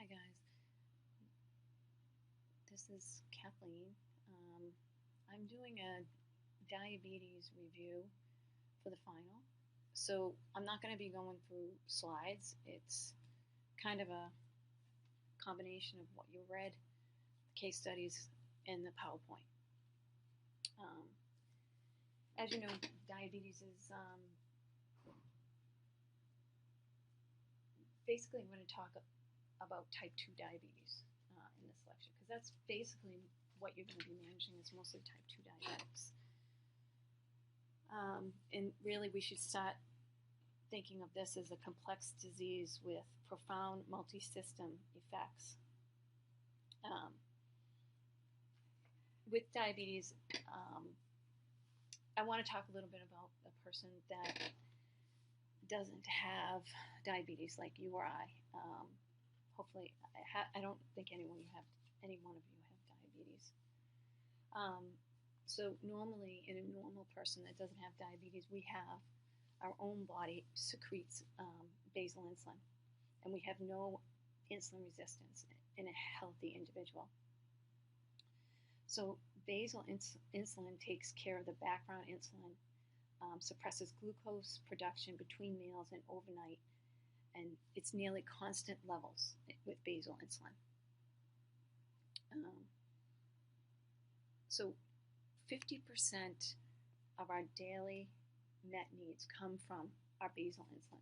Hi guys, this is Kathleen. I'm doing a diabetes review for the final. So I'm not going to be going through slides. It's kind of a combination of what you read, the case studies, and the PowerPoint. As you know, diabetes is basically I'm going to talk about type 2 diabetes in this lecture, because that's basically what you're going to be managing is mostly type 2 diabetics. And really we should start thinking of this as a complex disease with profound multi-system effects. With diabetes, I want to talk a little bit about a person that doesn't have diabetes like you or I. Hopefully, I don't think any one of you have diabetes. So normally, in a normal person that doesn't have diabetes, we have our own body secretes basal insulin, and we have no insulin resistance in a healthy individual. So basal insulin takes care of the background insulin, suppresses glucose production between meals and overnight, and it's nearly constant levels with basal insulin. So 50% of our daily net needs come from our basal insulin.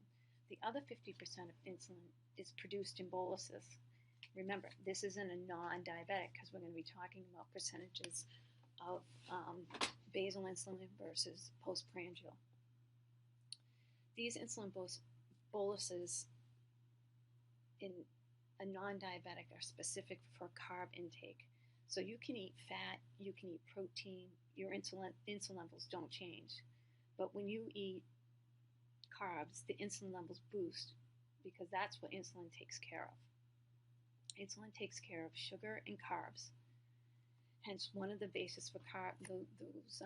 The other 50% of insulin is produced in boluses. Remember, this isn't a non-diabetic because we're going to be talking about percentages of basal insulin versus postprandial. These insulin boluses in a non-diabetic are specific for carb intake. So you can eat fat, you can eat protein, your insulin levels don't change. But when you eat carbs, the insulin levels boost because that's what insulin takes care of. Insulin takes care of sugar and carbs. Hence, one of the bases for those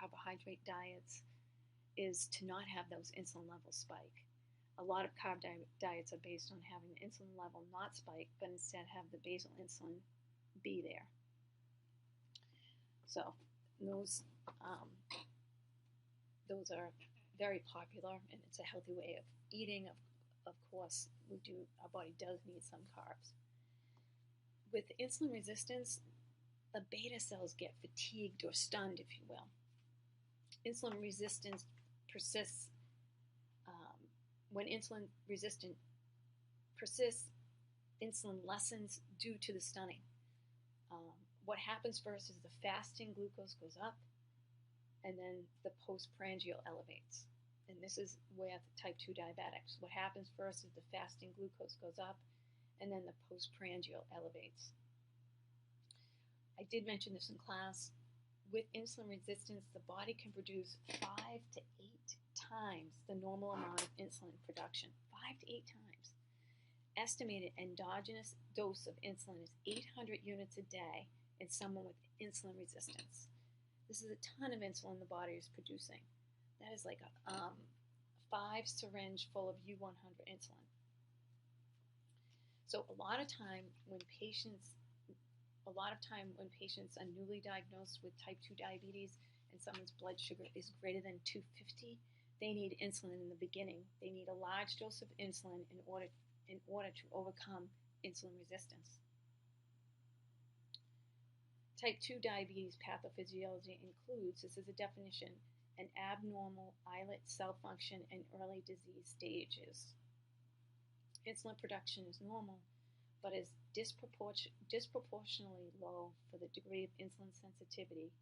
carbohydrate diets is to not have those insulin levels spike. A lot of carb diets are based on having the insulin level not spike, but instead have the basal insulin be there. So those are very popular, and it's a healthy way of eating. Of course, our body does need some carbs. With insulin resistance, the beta cells get fatigued or stunned, if you will. Insulin resistance persists. When insulin resistance persists, insulin lessens due to the stunning. What happens first is the fasting glucose goes up, and then the postprandial elevates. And this is with type 2 diabetics. What happens first is the fasting glucose goes up, and then the postprandial elevates. I did mention this in class. With insulin resistance, the body can produce 5 to 8 times the normal amount of insulin production. 5 to 8 times. Estimated endogenous dose of insulin is 800 units a day in someone with insulin resistance. This is a ton of insulin the body is producing. That is like a 5 syringe full of U100 insulin. So a lot of time when patients are newly diagnosed with type 2 diabetes and someone's blood sugar is greater than 250, they need insulin in the beginning. They need a large dose of insulin in order to overcome insulin resistance. Type 2 diabetes pathophysiology includes, this is a definition, an abnormal islet cell function in early disease stages. Insulin production is normal, but is disproportionately low for the degree of insulin sensitivity,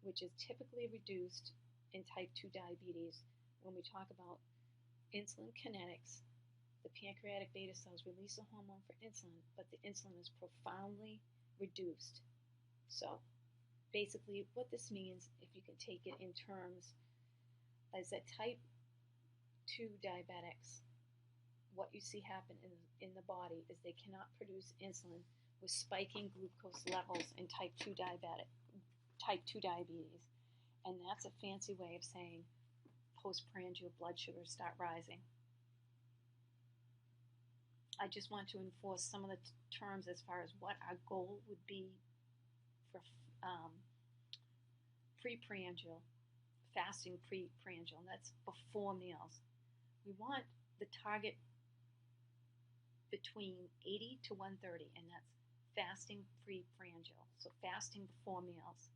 which is typically reduced in type 2 diabetes. When we talk about insulin kinetics, the pancreatic beta cells release a hormone for insulin, but the insulin is profoundly reduced. So basically what this means, if you can take it in terms, is that type 2 diabetics, what you see happen in the body is they cannot produce insulin with spiking glucose levels in type 2 diabetes. And that's a fancy way of saying postprandial blood sugars start rising. I just want to enforce some of the terms as far as what our goal would be for preprandial, fasting preprandial. That's before meals. We want the target between 80 to 130, and that's fasting preprandial. So fasting before meals.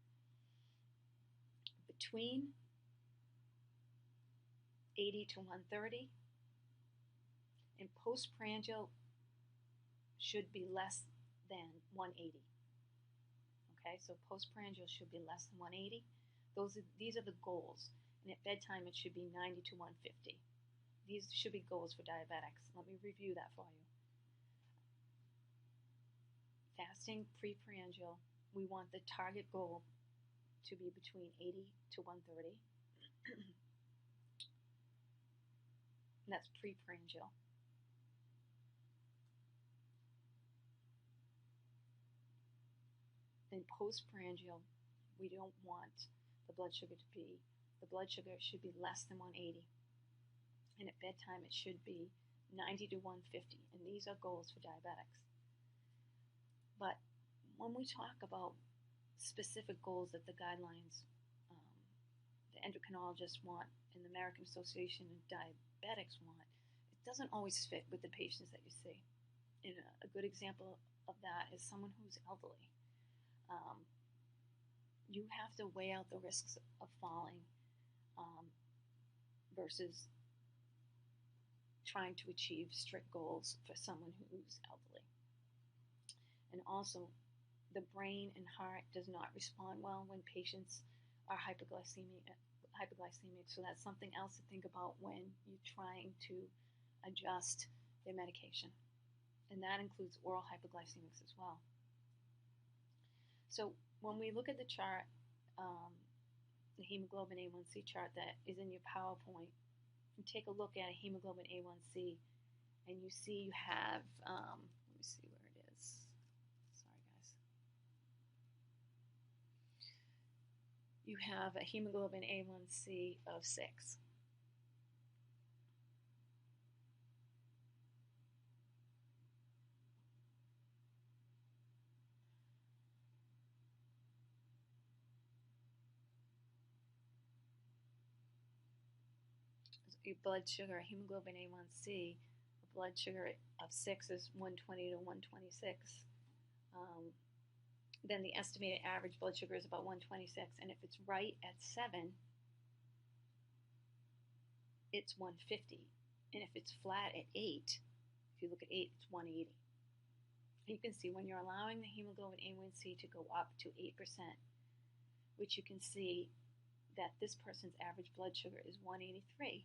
Between 80 to 130, and postprandial should be less than 180. Okay, so postprandial should be less than 180. These are the goals. And at bedtime, it should be 90 to 150. These should be goals for diabetics. Let me review that for you. Fasting preprandial, we want the target goal to be between 80 to 130. And that's preprandial. In postprandial, we don't want the blood sugar should be less than 180. And at bedtime, it should be 90 to 150. And these are goals for diabetics. But when we talk about specific goals that the guidelines, the endocrinologists want and the American Association of Diabetics want, it doesn't always fit with the patients that you see. And a good example of that is someone who's elderly. You have to weigh out the risks of falling versus trying to achieve strict goals for someone who's elderly. And also, the brain and heart does not respond well when patients are hypoglycemic. So that's something else to think about when you're trying to adjust their medication. And that includes oral hypoglycemics as well. So when we look at the chart, the hemoglobin A1c chart that is in your PowerPoint, you take a look at a hemoglobin A1c, and you see you have, let me see where it is. Sorry, guys. You have a hemoglobin A1c of 6. Your blood sugar, hemoglobin A1c, a blood sugar of 6 is 120 to 126. Then the estimated average blood sugar is about 126, and if it's right at 7, it's 150. And if it's flat at 8, if you look at 8, it's 180. You can see when you're allowing the hemoglobin A1c to go up to 8%, which you can see that this person's average blood sugar is 183.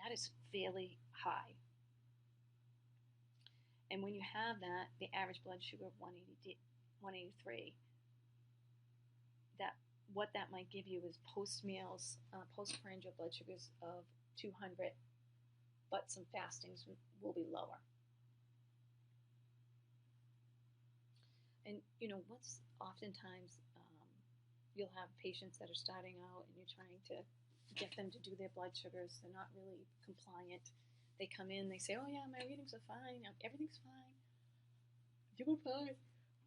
That is fairly high. And when you have that, the average blood sugar of 183, what that might give you is post-meals, postprandial blood sugars of 200, but some fastings will be lower. And what's oftentimes you'll have patients that are starting out and you're trying to get them to do their blood sugars. They're not really compliant. They come in, they say, oh yeah, my readings are fine, everything's fine, doing fine,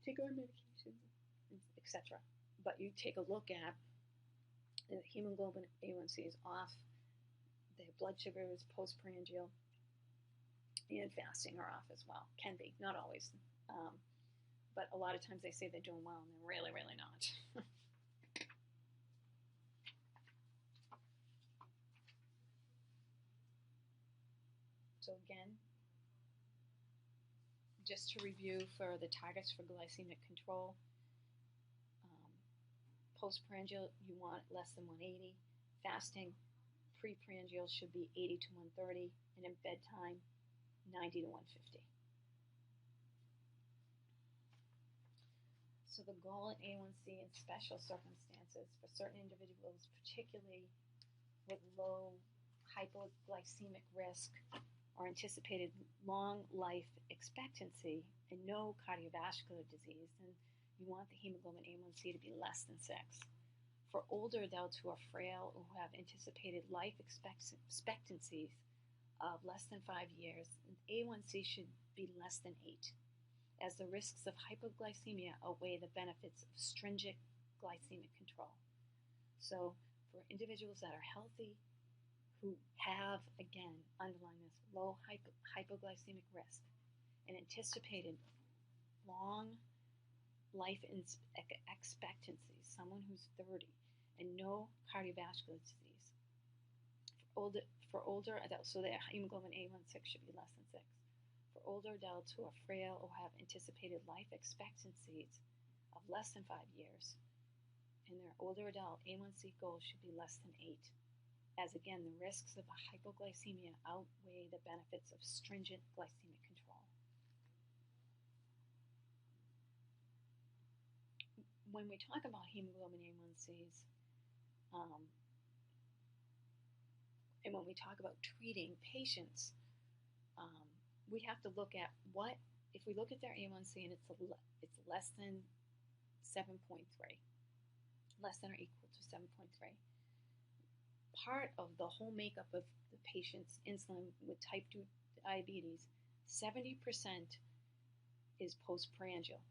take our medication, etc. But you take a look at the hemoglobin A1c is off, their blood sugar is postprandial, and fasting are off as well. Can be, not always. But a lot of times they say they're doing well and they're really, really not. So again, just to review for the targets for glycemic control, postprandial, you want less than 180. Fasting, preprandial should be 80 to 130, and in bedtime, 90 to 150. So the goal in A1c in special circumstances for certain individuals, particularly with low hypoglycemic risk or anticipated long life expectancy and no cardiovascular disease, then you want the hemoglobin A1c to be less than 6. For older adults who are frail or who have anticipated life expectancies of less than 5 years, A1C should be less than 8, as the risks of hypoglycemia outweigh the benefits of stringent glycemic control. So for individuals that are healthy, who have, again, underlying this low hypoglycemic risk and anticipated long life expectancy, someone who's 30, and no cardiovascular disease. For older adults, so their hemoglobin A1c should be less than 6. For older adults who are frail or have anticipated life expectancies of less than 5 years, and their older adult A1c goal should be less than 8, as again, the risks of hypoglycemia outweigh the benefits of stringent glycemic control. When we talk about hemoglobin A1cs, and when we talk about treating patients, we have to look at what, if we look at their A1c and it's less than 7.3, less than or equal to 7.3, part of the whole makeup of the patient's insulin with type 2 diabetes, 70% is postprandial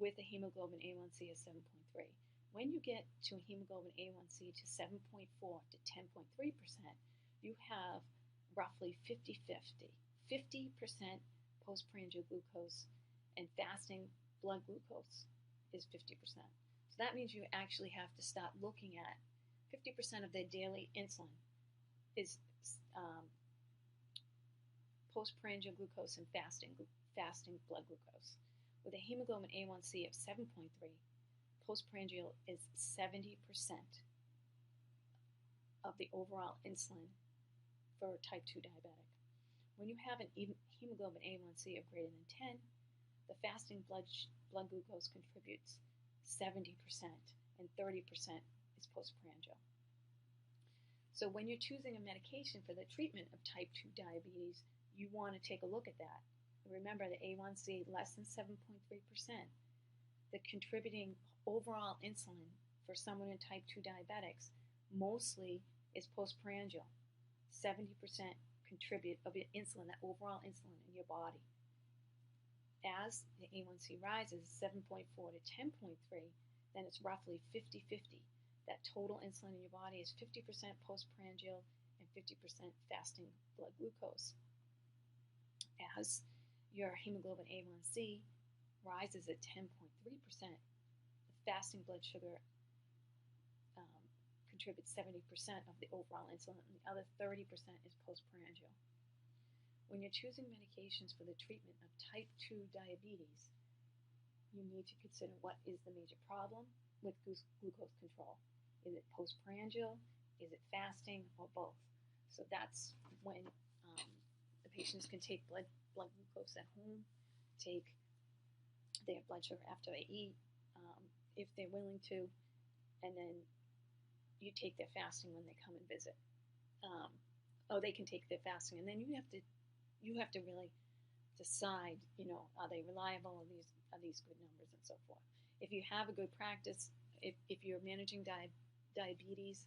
with a hemoglobin A1c of 7.3. When you get to a hemoglobin A1c to 7.4 to 10.3%, you have roughly 50-50. 50% postprandial glucose and fasting blood glucose is 50%. So that means you actually have to start looking at 50% of their daily insulin is postprandial glucose and fasting blood glucose. With a hemoglobin A1c of 7.3, postprandial is 70% of the overall insulin for type 2 diabetic. When you have an hemoglobin A1c of greater than 10, the fasting blood glucose contributes 70% and 30% is postprandial. So when you're choosing a medication for the treatment of type 2 diabetes, you want to take a look at that. Remember, the A1c less than 7.3%, the contributing overall insulin for someone in type 2 diabetics mostly is postprandial. 70% contribute of insulin, that overall insulin in your body. As the A1c rises 7.4 to 10.3, then it's roughly 50-50. That total insulin in your body is 50% postprandial and 50% fasting blood glucose. As your hemoglobin A1c rises at 10.3%, the fasting blood sugar contributes 70% of the overall insulin, and the other 30% is postprandial. When you're choosing medications for the treatment of type 2 diabetes, you need to consider what is the major problem with glucose control. Is it postprandial? Is it fasting? Or both? So that's when the patients can take blood glucose at home, take their blood sugar after they eat, if they're willing to, and then you take their fasting when they come and visit. They can take their fasting, and then you have to really decide, are they reliable? Are these good numbers, and so forth. If you have a good practice, if you're managing diabetes,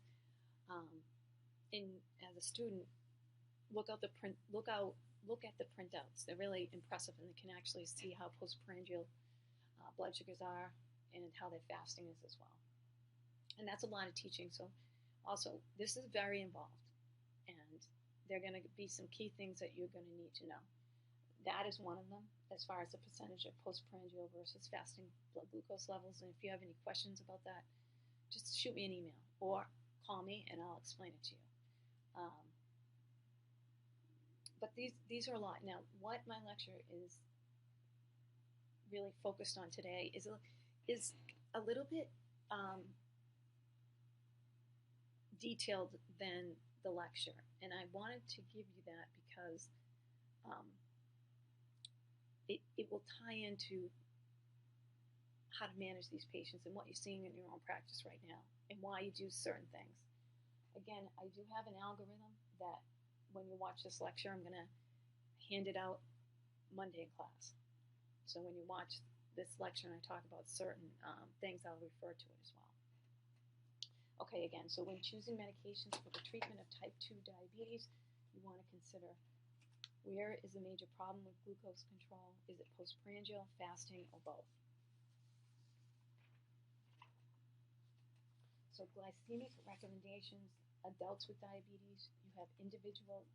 as a student, look at the printouts. They're really impressive, and they can actually see how postprandial blood sugars are and how their fasting is as well. And that's a lot of teaching. So also, this is very involved, and there are going to be some key things that you're going to need to know. That is one of them, as far as the percentage of postprandial versus fasting blood glucose levels. And if you have any questions about that, just shoot me an email or call me, and I'll explain it to you. But these are a lot. Now, what my lecture is really focused on today is a little bit detailed than the lecture, and I wanted to give you that because it will tie into how to manage these patients and what you're seeing in your own practice right now and why you do certain things. Again, I do have an algorithm that when you watch this lecture, I'm going to hand it out Monday in class. So when you watch this lecture and I talk about certain things, I'll refer to it as well. Okay, again, so when choosing medications for the treatment of type 2 diabetes, you want to consider where is the major problem with glucose control? Is it postprandial, fasting, or both? So glycemic recommendations, adults with diabetes, you have individualized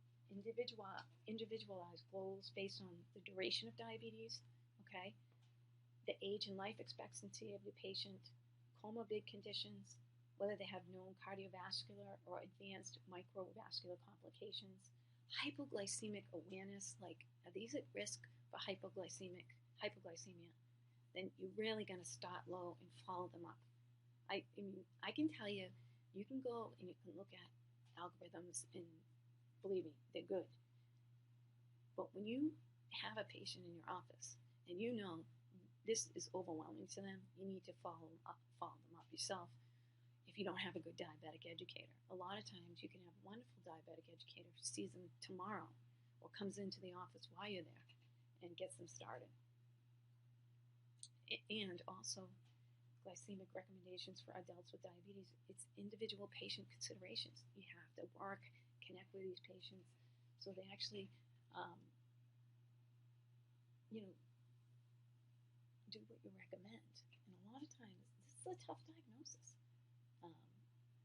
goals based on the duration of diabetes, okay, the age and life expectancy of the patient, comorbid conditions, whether they have known cardiovascular or advanced microvascular complications, hypoglycemic awareness, like are these at risk for hypoglycemia, then you're really going to start low and follow them up. I mean, I can tell you, you can go and you can look at algorithms and believe me, they're good. But when you have a patient in your office and you know this is overwhelming to them, you need to follow them up yourself if you don't have a good diabetic educator. A lot of times you can have a wonderful diabetic educator who sees them tomorrow or comes into the office while you're there and gets them started. And also, glycemic recommendations for adults with diabetes, it's individual patient considerations. You have to connect with these patients so they actually, do what you recommend. And a lot of times, this is a tough diagnosis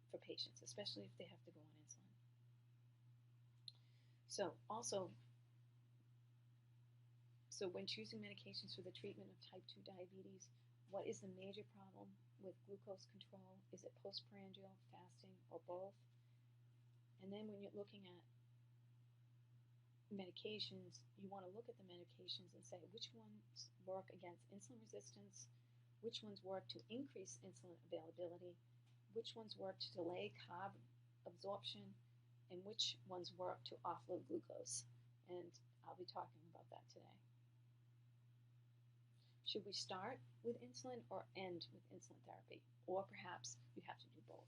for patients, especially if they have to go on insulin. So when choosing medications for the treatment of type 2 diabetes, what is the major problem with glucose control? Is it postprandial, fasting, or both? And then when you're looking at medications, you want to look at the medications and say which ones work against insulin resistance, which ones work to increase insulin availability, which ones work to delay carb absorption, and which ones work to offload glucose. And I'll be talking about that today. Should we start with insulin or end with insulin therapy? Or perhaps you have to do both.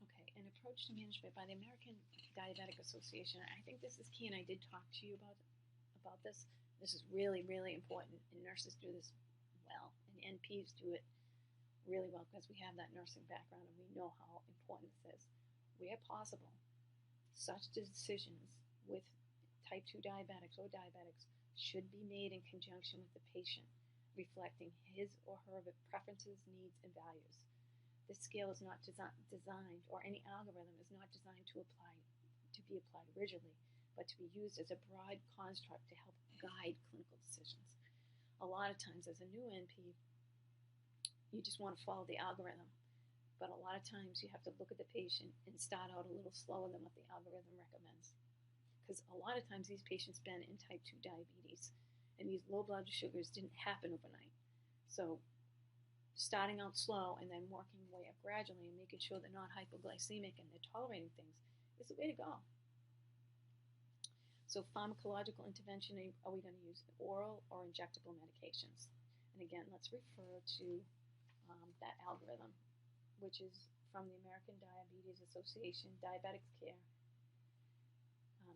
Okay, an approach to management by the American Diabetic Association. I think this is key, and I did talk to you about this. This is really, really important, and nurses do this well, and NPs do it really well because we have that nursing background and we know how important this is. Where possible, such decisions with type 2 diabetics or diabetics should be made in conjunction with the patient, reflecting his or her preferences, needs, and values. This scale is not designed, or any algorithm is not designed to be applied rigidly, but to be used as a broad construct to help guide clinical decisions. A lot of times as a new NP, you just want to follow the algorithm. But a lot of times you have to look at the patient and start out a little slower than what the algorithm recommends. Because a lot of times these patients been in type 2 diabetes, and these low blood sugars didn't happen overnight. So starting out slow and then working way up gradually and making sure they're not hypoglycemic and they're tolerating things is the way to go. So pharmacological intervention, are we going to use oral or injectable medications? And again, let's refer to that algorithm, which is from the American Diabetes Association, Diabetics Care,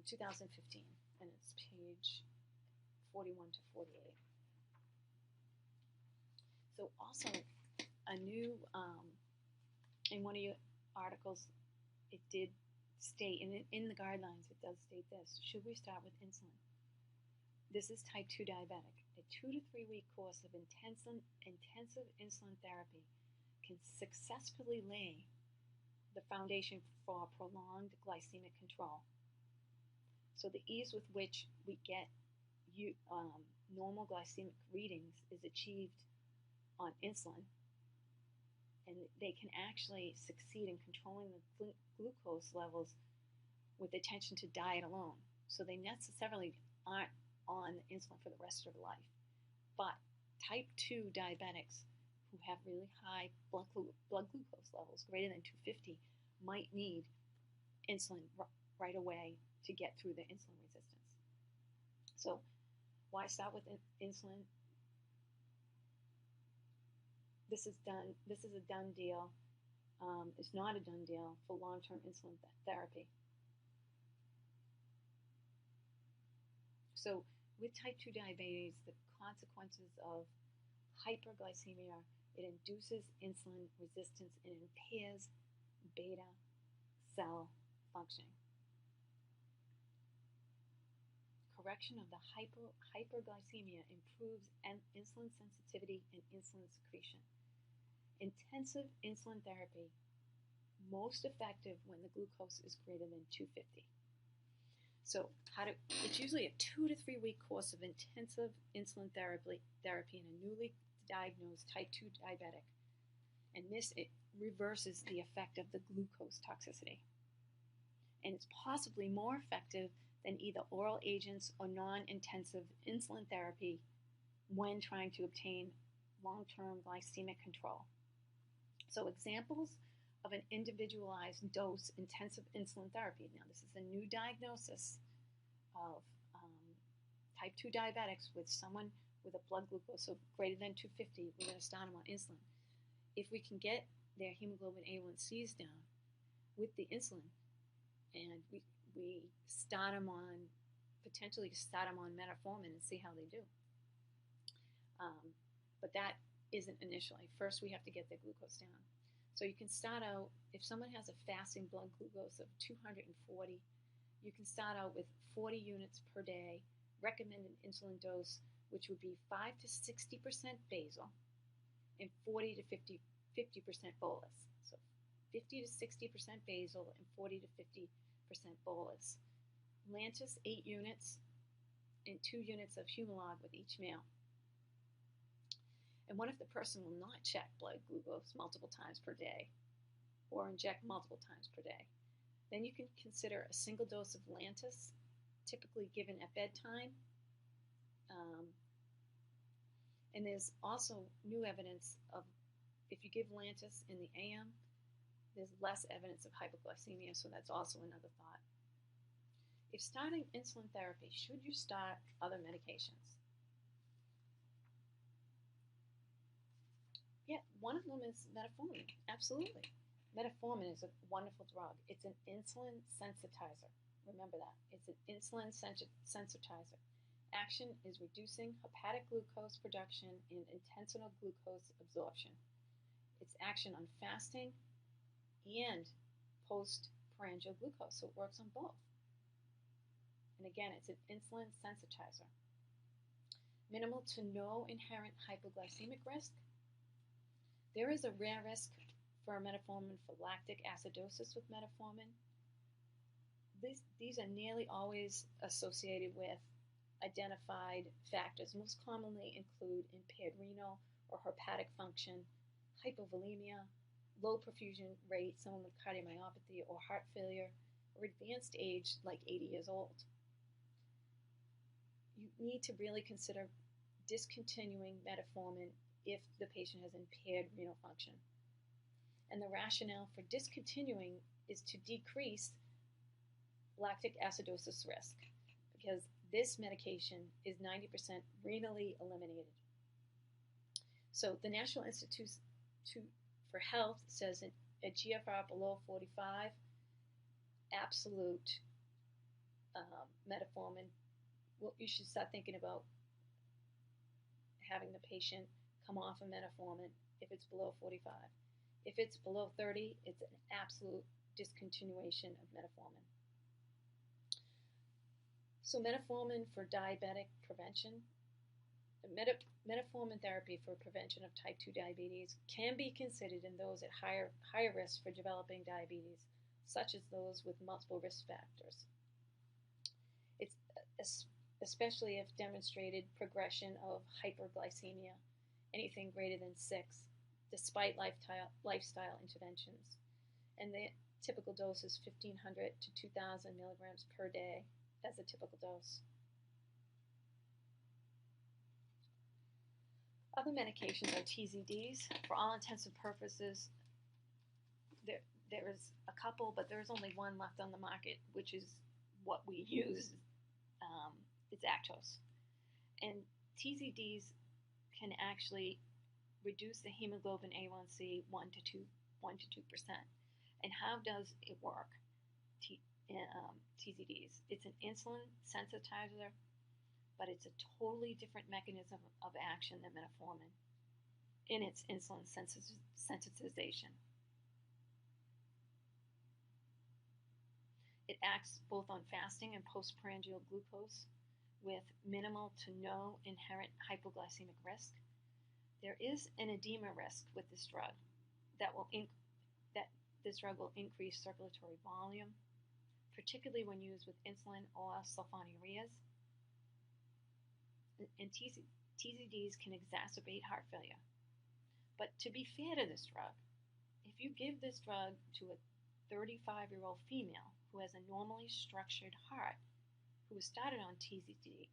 2015, and it's page 41 to 48. So also, a new, in one of your articles, it did state, in the guidelines, it does state this: should we start with insulin? This is type 2 diabetic. A 2 to 3 week course of intensive insulin therapy can successfully lay the foundation for prolonged glycemic control. So the ease with which we get normal glycemic readings is achieved on insulin, and they can actually succeed in controlling the glucose levels with attention to diet alone. So they necessarily aren't on insulin for the rest of their life. But type 2 diabetics who have really high blood glucose levels, greater than 250, might need insulin right away to get through the insulin resistance. So why start with insulin? This is a done deal. It's not a done deal for long-term insulin therapy. So with type 2 diabetes, the consequences of hyperglycemia, it induces insulin resistance and impairs beta cell functioning. Correction of the hyperglycemia improves insulin sensitivity and insulin secretion. Intensive insulin therapy, most effective when the glucose is greater than 250. So it's usually a 2 to 3 week course of intensive insulin therapy in a newly diagnosed type 2 diabetic. And it reverses the effect of the glucose toxicity. And it's possibly more effective than either oral agents or non-intensive insulin therapy when trying to obtain long-term glycemic control. So examples of an individualized dose intensive insulin therapy. Now this is a new diagnosis of type 2 diabetics with someone with a blood glucose of greater than 250. We're going to start them on insulin. If we can get their hemoglobin A1c's down with the insulin, and we start them on, potentially start them on metformin and see how they do. But that isn't initially. First, we have to get their glucose down. So you can start out, if someone has a fasting blood glucose of 240, you can start out with 40 units per day, recommended insulin dose, which would be 5 to 60% basal and 40 to 50% bolus. So 50 to 60% basal and 40 to 50% bolus. Lantus, 8 units and 2 units of Humalog with each meal. And what if the person will not check blood glucose multiple times per day or inject multiple times per day? Then you can consider a single dose of Lantus, typically given at bedtime. And there's also new evidence of if you give Lantus in the AM, there's less evidence of hypoglycemia, so that's also another thought. If starting insulin therapy, should you start other medications? Yeah, one of them is metformin. Absolutely. Metformin is a wonderful drug. It's an insulin sensitizer. Remember that. It's an insulin sensitizer. Action is reducing hepatic glucose production and intestinal glucose absorption. Its action on fasting and postprandial glucose, so it works on both. And again, it's an insulin sensitizer. Minimal to no inherent hypoglycemic risk. There is a rare risk for metformin for lactic acidosis with metformin. These are nearly always associated with identified factors. Most commonly include impaired renal or hepatic function, hypovolemia, low perfusion rate, someone with cardiomyopathy or heart failure, or advanced age like 80 years old. You need to really consider discontinuing metformin if the patient has impaired renal function. And the rationale for discontinuing is to decrease lactic acidosis risk, because this medication is 90% renally eliminated. So the National Institute for Health says a GFR below 45, absolute metformin, well, you should start thinking about having the patient come off of metformin if it's below 45. If it's below 30, it's an absolute discontinuation of metformin. So metformin for diabetic prevention. Metformin therapy for prevention of type 2 diabetes can be considered in those at higher risk for developing diabetes, such as those with multiple risk factors. It's especially if demonstrated progression of hyperglycemia, anything greater than 6, despite lifestyle interventions. And the typical dose is 1,500 to 2,000 milligrams per day as a typical dose. Other medications are TZDs. For all intents and purposes, there is a couple, but there's only one left on the market, which is what we use. It's Actos. And TZDs can actually reduce the hemoglobin A1c 1 to 2%. And how does it work? TZDs. It's an insulin sensitizer but it's a totally different mechanism of action than metformin in its insulin sensitization. It acts both on fasting and postprandial glucose with minimal to no inherent hypoglycemic risk. There is an edema risk with this drug that this drug will increase circulatory volume, particularly when used with insulin or sulfonylureas. And TZDs can exacerbate heart failure. But to be fair to this drug, if you give this drug to a 35-year-old female who has a normally structured heart, who was started on TZD,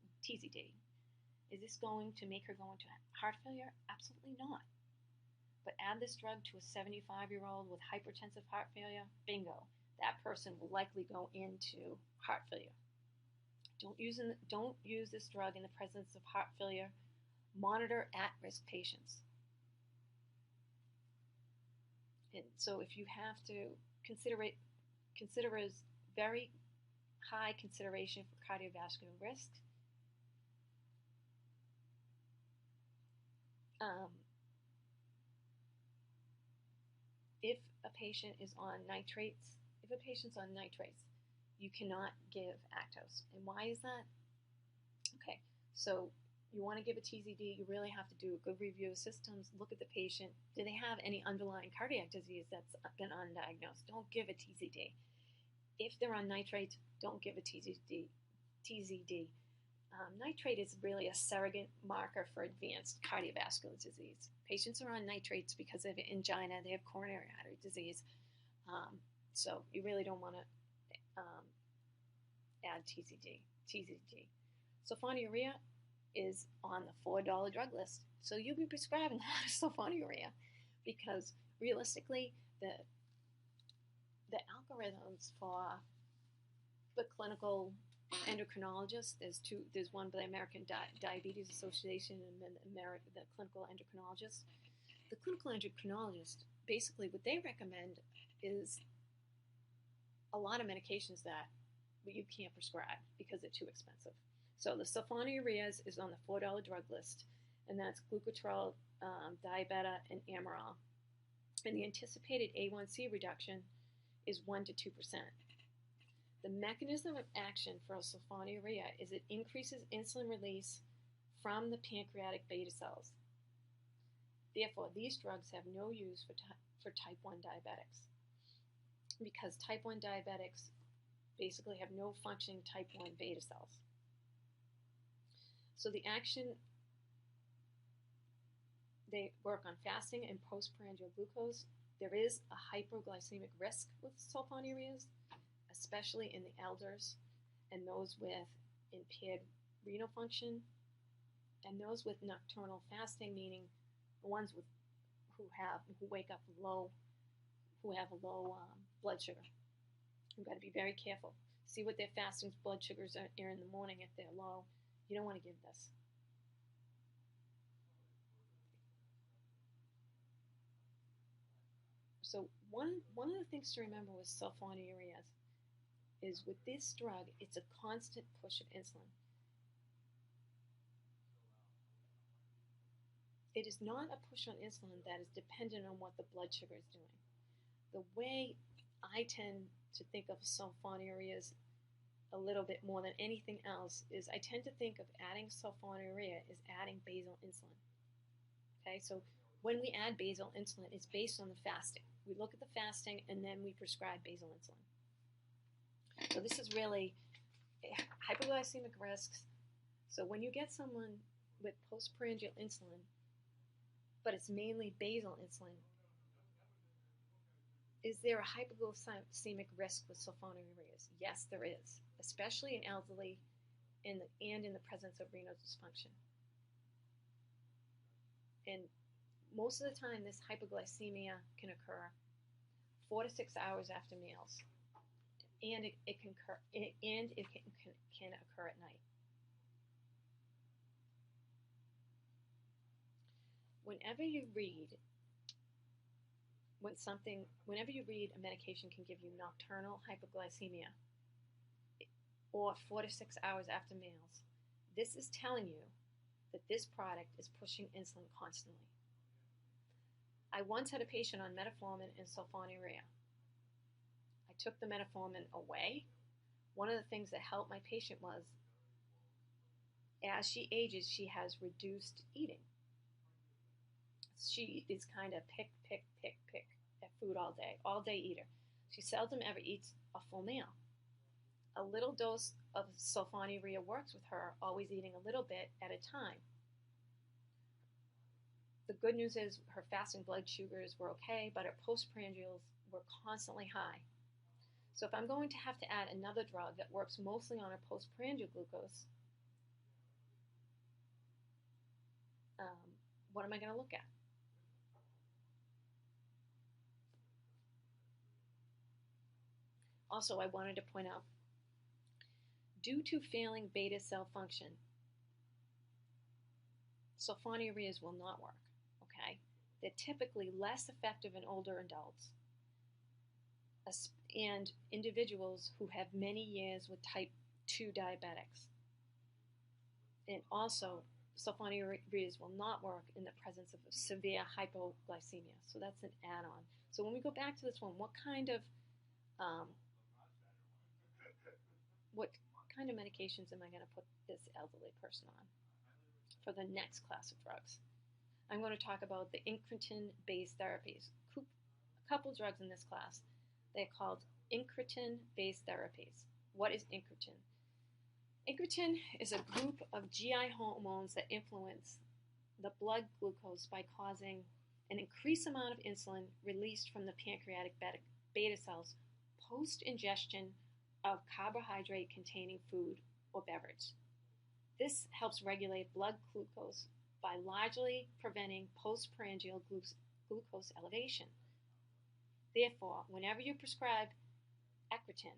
is this going to make her go into heart failure? Absolutely not. But add this drug to a 75-year-old with hypertensive heart failure, bingo, that person will likely go into heart failure. Don't use this drug in the presence of heart failure. Monitor at-risk patients. And so if you have to consider as very high consideration for cardiovascular risk, if a patient is on nitrates, you cannot give Actos. And why is that? Okay, so you want to give a TZD, you really have to do a good review of systems, look at the patient. Do they have any underlying cardiac disease that's been undiagnosed? Don't give a TZD. If they're on nitrates, don't give a TZD. Nitrate is really a surrogate marker for advanced cardiovascular disease. Patients are on nitrates because of angina, they have coronary artery disease. So you really don't want to add TZD. Sulfonylurea is on the $4 drug list. So you'll be prescribing a lot of sulfonylurea because realistically, the algorithms for the clinical endocrinologist, there's one by the American Diabetes Association and then the clinical endocrinologist. The clinical endocrinologist, basically what they recommend is a lot of medications that you can't prescribe because they're too expensive. So the sulfonylureas is on the $4 drug list, and that's glucotrol, diabeta, and Amaral. And the anticipated A1c reduction is 1 to 2%. The mechanism of action for sulfonylurea is it increases insulin release from the pancreatic beta cells. Therefore, these drugs have no use for type 1 diabetics because type 1 diabetics basically have no functioning type 1 beta cells. So the action, they work on fasting and postprandial glucose. There is a hypoglycemic risk with sulfonylureas, especially in the elders and those with impaired renal function and those with nocturnal fasting, meaning the ones who wake up low, who have a low blood sugar. You've got to be very careful. See what their fasting blood sugars are in the morning. If they're low, you don't want to give this. So one of the things to remember with sulfonylureas is with this drug, it's a constant push of insulin. It is not a push on insulin that is dependent on what the blood sugar is doing. The way I tend to think of sulfonylureas a little bit more than anything else is I tend to think of adding sulfonylurea is adding basal insulin. Okay, so when we add basal insulin, it's based on the fasting. We look at the fasting and then we prescribe basal insulin. So this is really hypoglycemic risks. So when you get someone with postprandial insulin, but it's mainly basal insulin, is there a hypoglycemic risk with sulfonylureas? Yes, there is, especially in elderly and in the presence of renal dysfunction. And most of the time, this hypoglycemia can occur 4 to 6 hours after meals, and it can occur at night. Whenever you read a medication can give you nocturnal hypoglycemia or 4 to 6 hours after meals, This is telling you that this product is pushing insulin constantly. I once had a patient on metformin and sulfonylurea. I took the metformin away. One of the things that helped my patient was, as she ages, she has reduced eating. She is kind of pick at food all day eater. She seldom ever eats a full meal. A little dose of sulfonylurea works with her, always eating a little bit at a time. The good news is her fasting blood sugars were okay, but her postprandials were constantly high. So if I'm going to have to add another drug that works mostly on her postprandial glucose, what am I going to look at? Also, I wanted to point out, due to failing beta cell function, sulfonylureas will not work, okay? They're typically less effective in older adults and individuals who have many years with type 2 diabetics. And also, sulfonylureas will not work in the presence of severe hypoglycemia. So that's an add-on. So when we go back to this one, what kind of medications am I going to put this elderly person on for the next class of drugs? I'm going to talk about the incretin-based therapies. A couple drugs in this class. They're called incretin-based therapies. What is incretin? Incretin is a group of GI hormones that influence the blood glucose by causing an increased amount of insulin released from the pancreatic beta cells post-ingestion of carbohydrate-containing food or beverage. This helps regulate blood glucose by largely preventing postprandial glucose elevation. Therefore, whenever you prescribe incretin,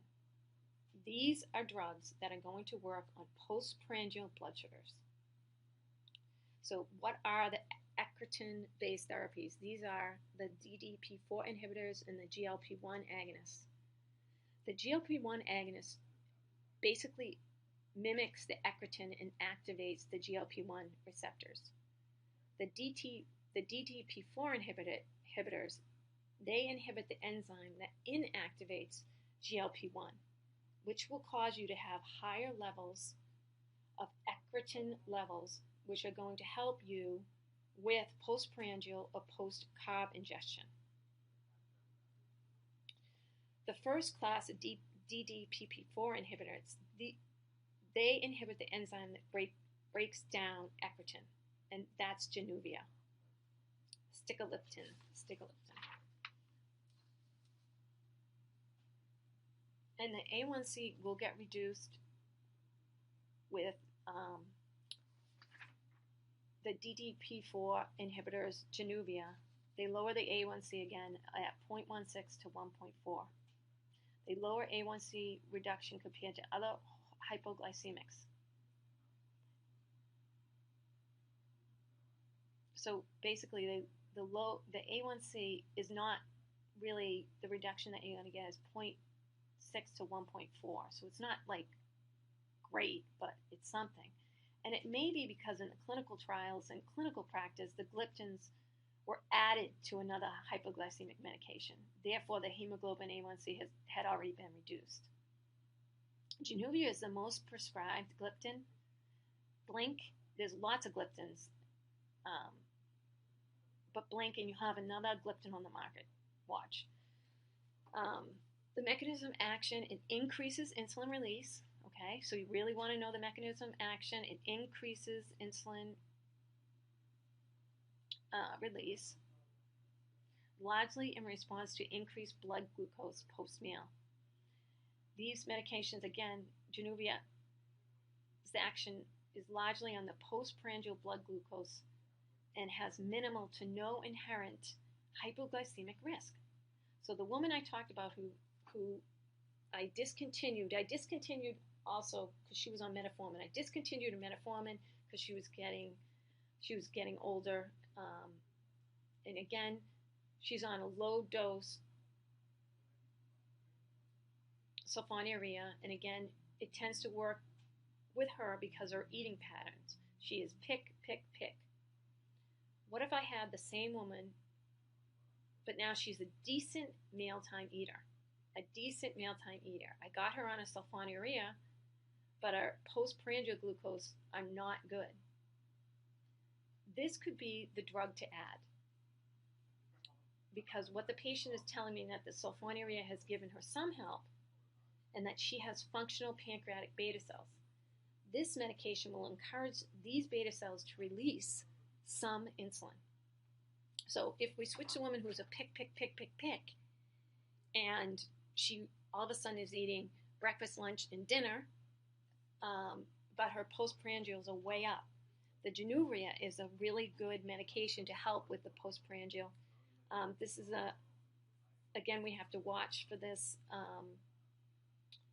these are drugs that are going to work on postprandial blood sugars. So what are the incretin-based therapies? These are the DDP4 inhibitors and the GLP-1 agonists. The GLP-1 agonist basically mimics the incretin and activates the GLP-1 receptors. The DDP4 inhibitors, they inhibit the enzyme that inactivates GLP-1, which will cause you to have higher levels of incretin levels, which are going to help you with postprandial or post-carb ingestion. The first class of DDP4 inhibitors, they inhibit the enzyme that breaks down incretin, and that's Januvia, sitagliptin. And the A1C will get reduced with the DDP4 inhibitors, Januvia. They lower the A1C again at 0.16 to 1.4. They lower A1C reduction compared to other hypoglycemics. So basically, the A1C is not really the reduction that you're going to get is 0.6 to 1.4. So it's not like great, but it's something. And it may be because in the clinical trials and clinical practice, the gliptins were added to another hypoglycemic medication. Therefore, the hemoglobin A1c had already been reduced. Januvia is the most prescribed gliptin. Blink, there's lots of gliptins, but blink and you have another gliptin on the market. Watch. The mechanism of action, it increases insulin release. Okay, so you really want to know the mechanism of action. It increases insulin release, largely in response to increased blood glucose post-meal. These medications, again, Januvia's action is largely on the postprandial blood glucose and has minimal to no inherent hypoglycemic risk. So the woman I talked about who I discontinued also because she was on metformin. I discontinued metformin because she was getting older, and again, she's on a low dose sulfonylurea, and again, it tends to work with her because her eating patterns. She is pick, pick, pick. What if I had the same woman, but now she's a decent mealtime eater? A decent mealtime eater. I got her on a sulfonylurea, but our postprandial glucose are not good. This could be the drug to add, because what the patient is telling me that the sulfonylurea has given her some help and that she has functional pancreatic beta cells. This medication will encourage these beta cells to release some insulin. So if we switch to a woman who's a pick, pick, pick, pick, pick, and she all of a sudden is eating breakfast, lunch, and dinner, but her postprandials are way up, the Januvia is a really good medication to help with the postprandial. This is again, we have to watch for this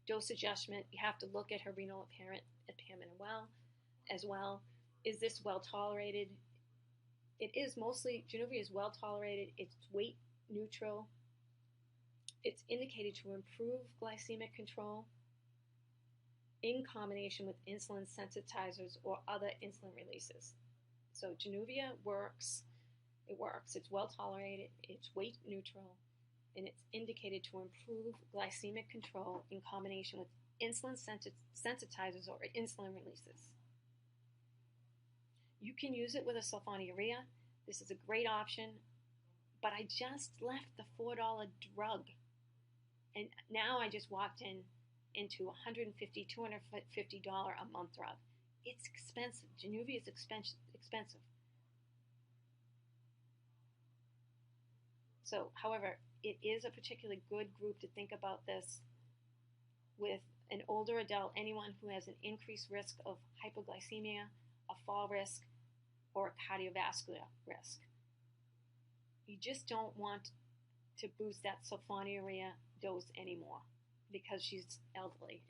dose adjustment. You have to look at her renal impairment as well. Is this well tolerated? It is mostly, Januvia is well tolerated. It's weight neutral. It's indicated to improve glycemic control in combination with insulin sensitizers or other insulin releases. So Januvia works. It works. It's well tolerated. It's weight neutral. And it's indicated to improve glycemic control in combination with insulin sensitizers or insulin releases. You can use it with a sulfonylurea. This is a great option, but I just left the $4 drug, and now I just walked into $150, $250 a month drug. It's expensive. Januvia is expensive. So, however, it is a particularly good group to think about this with an older adult, anyone who has an increased risk of hypoglycemia, a fall risk, or a cardiovascular risk. You just don't want to boost that sulfonylurea dose anymore because she's elderly.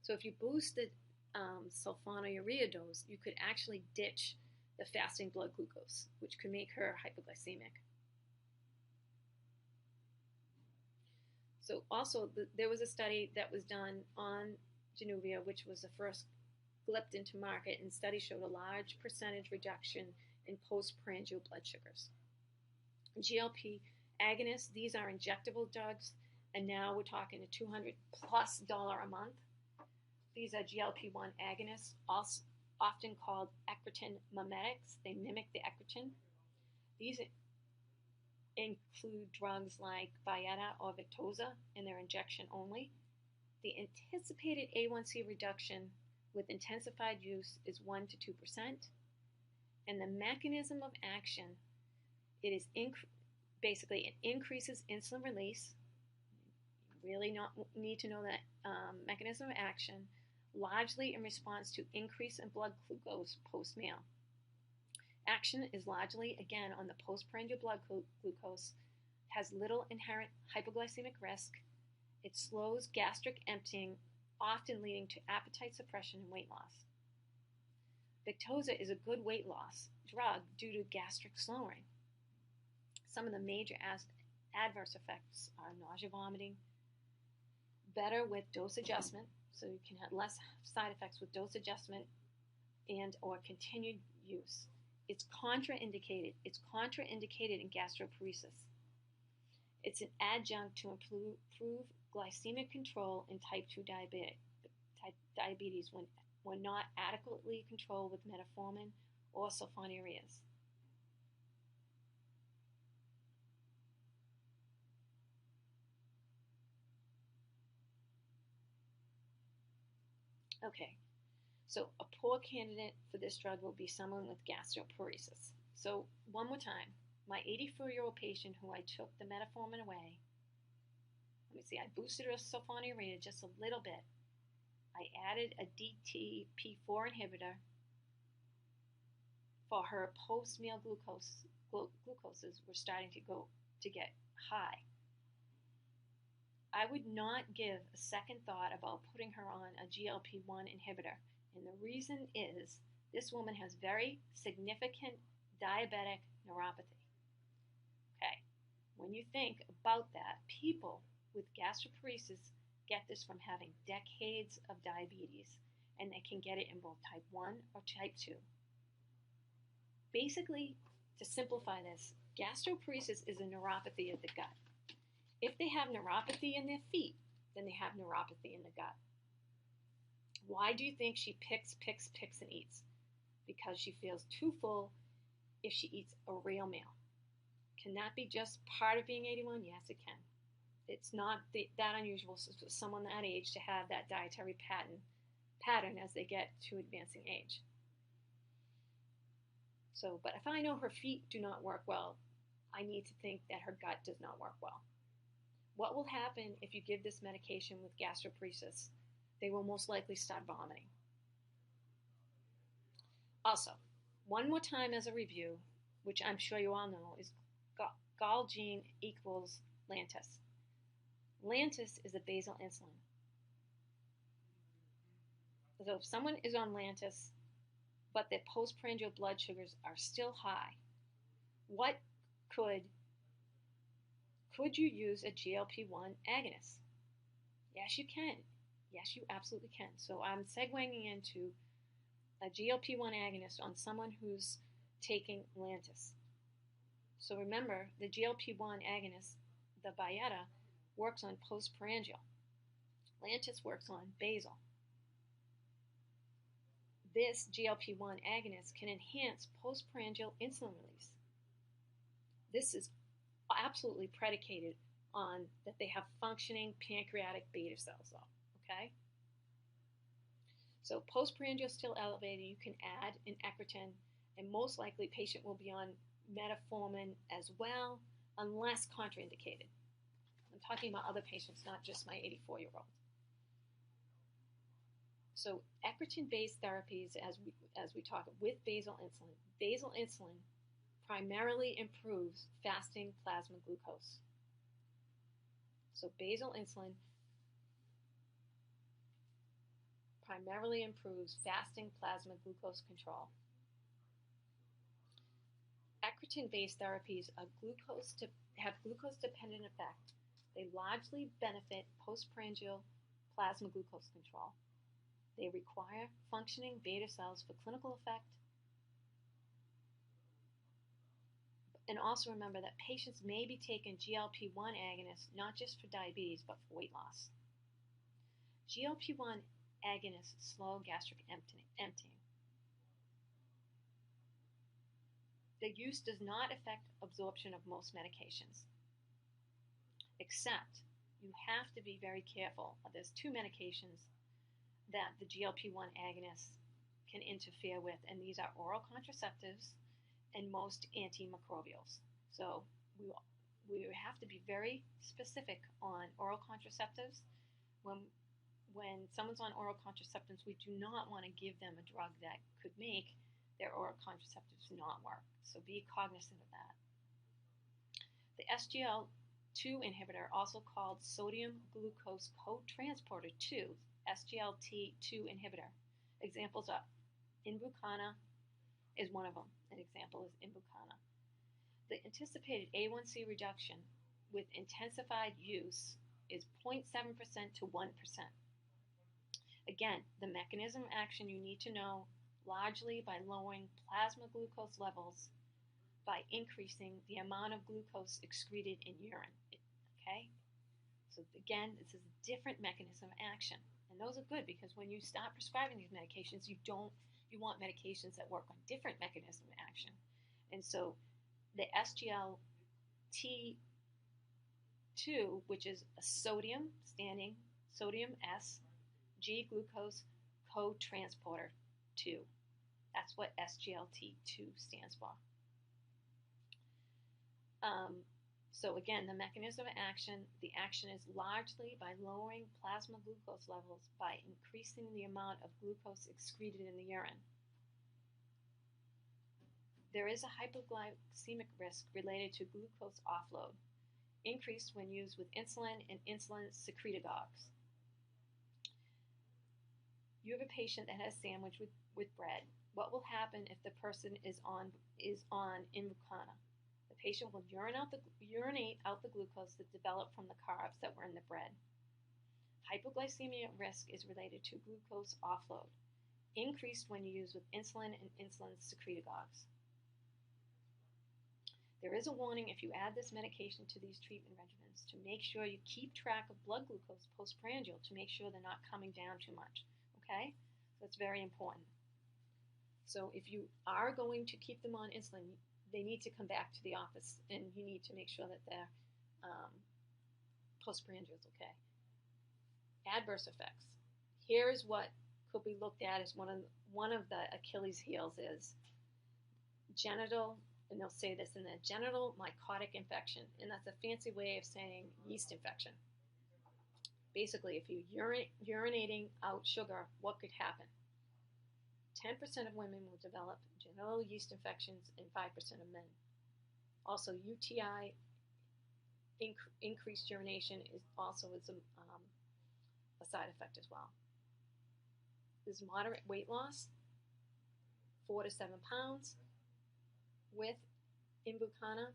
So if you boost the sulfonylurea dose, you could actually ditch the fasting blood glucose, which could make her hypoglycemic. So also, there was a study that was done on Januvia, which was the first GLP into market, and study showed a large percentage reduction in postprandial blood sugars. Glp agonists, these are injectable drugs, and now we're talking a $200+ a month. These are GLP-1 agonists, also often called eccritin mimetics. They mimic the eccritin. These include drugs like Byetta or Victoza, and they're injection only. The anticipated A1c reduction with intensified use is 1 to 2%, and the mechanism of action, it is basically it increases insulin release. You really need to know that mechanism of action, largely in response to increase in blood glucose post-meal. Action is largely, again, on the postprandial blood glucose, has little inherent hypoglycemic risk. It slows gastric emptying, often leading to appetite suppression and weight loss. Victoza is a good weight loss drug due to gastric slowing. Some of the major adverse effects are nausea, vomiting, better with dose adjustment, so you can have less side effects with dose adjustment and or continued use. It's contraindicated. It's contraindicated in gastroparesis. It's an adjunct to improve glycemic control in type 2 diabetes when not adequately controlled with metformin or sulfonylureas. Okay, so a poor candidate for this drug will be someone with gastroparesis. So one more time, my 84-year-old patient who I took the metformin away, let me see, I boosted her sulfonylurea just a little bit. I added a DTP4 inhibitor for her post-meal glucoses were starting to get high. I would not give a second thought about putting her on a GLP-1 inhibitor. And the reason is this woman has very significant diabetic neuropathy. Okay, when you think about that, people with gastroparesis get this from having decades of diabetes, and they can get it in both type 1 or type 2. Basically, to simplify this, gastroparesis is a neuropathy of the gut. If they have neuropathy in their feet, then they have neuropathy in the gut. Why do you think she picks, and eats? Because she feels too full if she eats a real meal. Can that be just part of being 81? Yes, it can. It's not that unusual for someone that age to have that dietary pattern as they get to advancing age. So, but if I know her feet do not work well, I need to think that her gut does not work well. What will happen if you give this medication with gastroparesis? They will most likely start vomiting. Also, one more time as a review, which I'm sure you all know, is Gal gene equals Lantus. Lantus is a basal insulin. So if someone is on Lantus, but their postprandial blood sugars are still high, what could you use a GLP-1 agonist? Yes, you can. Yes, you absolutely can. So I'm segueing into a GLP-1 agonist on someone who's taking Lantus. So remember, the GLP-1 agonist, the Byetta, works on postprandial. Lantus works on basal. This GLP-1 agonist can enhance postprandial insulin release. This is absolutely predicated on that they have functioning pancreatic beta cells, though, okay? So postprandial still elevated, you can add an eccritin, and most likely patient will be on metformin as well, unless contraindicated. I'm talking about other patients, not just my 84-year-old. So eccritin-based therapies, as we talk with basal insulin primarily improves fasting plasma glucose. So basal insulin primarily improves fasting plasma glucose control. Eccritin-based therapies have glucose-dependent effect. They largely benefit postprandial plasma glucose control. They require functioning beta cells for clinical effect. And also remember that patients may be taking GLP-1 agonists not just for diabetes, but for weight loss. GLP-1 agonists slow gastric emptying. The use does not affect absorption of most medications, except you have to be very careful. There's two medications that the GLP-1 agonists can interfere with, and these are oral contraceptives and most antimicrobials. So we have to be very specific on oral contraceptives. When someone's on oral contraceptives, we do not want to give them a drug that could make their oral contraceptives not work. So be cognizant of that. The SGLT2 inhibitor, also called sodium glucose cotransporter 2, SGLT2 inhibitor. Examples are Invokana is one of them. An example is Invokana. The anticipated A1c reduction with intensified use is 0.7% to 1%. Again, the mechanism of action you need to know, largely by lowering plasma glucose levels by increasing the amount of glucose excreted in urine. Okay? So again, this is a different mechanism of action. And those are good because when you start prescribing these medications, you want medications that work on different mechanisms of action. And so the SGLT2, which is a sodium S, G glucose cotransporter 2. That's what SGLT2 stands for. So again, the mechanism of action, the action is largely by lowering plasma glucose levels by increasing the amount of glucose excreted in the urine. There is a hypoglycemic risk related to glucose offload, increased when used with insulin and insulin secretagogues. You have a patient that has sandwich with bread. What will happen if the person is on Invokana? The patient will urinate out the glucose that developed from the carbs that were in the bread. Hypoglycemia risk is related to glucose offload, increased when used with insulin and insulin secretagogues. There is a warning if you add this medication to these treatment regimens to make sure you keep track of blood glucose postprandial to make sure they're not coming down too much, okay? So it's very important. So if you are going to keep them on insulin, they need to come back to the office and you need to make sure that their postprandial is okay. Adverse effects. Here is what could be looked at as one of the Achilles heels is genital, and they'll say this in the genital mycotic infection, and that's a fancy way of saying yeast infection. Basically, if you're urinating out sugar, what could happen? 10% of women will develop genital yeast infections and 5% of men. Also, UTI, increased urination, is also a side effect as well. There's moderate weight loss, 4 to 7 pounds with Invokana.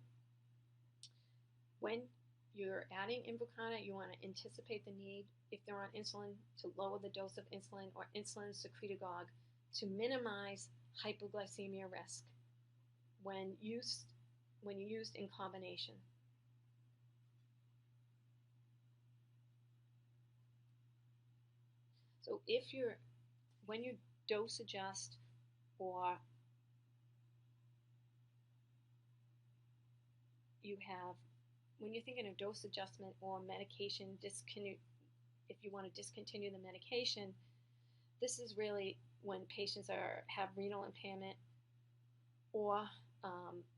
When you're adding Invokana, you want to anticipate the need, if they're on insulin, to lower the dose of insulin or insulin secretagogue to minimize hypoglycemia risk when used in combination. So when you dose adjust or when you're thinking of dose adjustment or medication if you want to discontinue the medication, this is really when patients have renal impairment or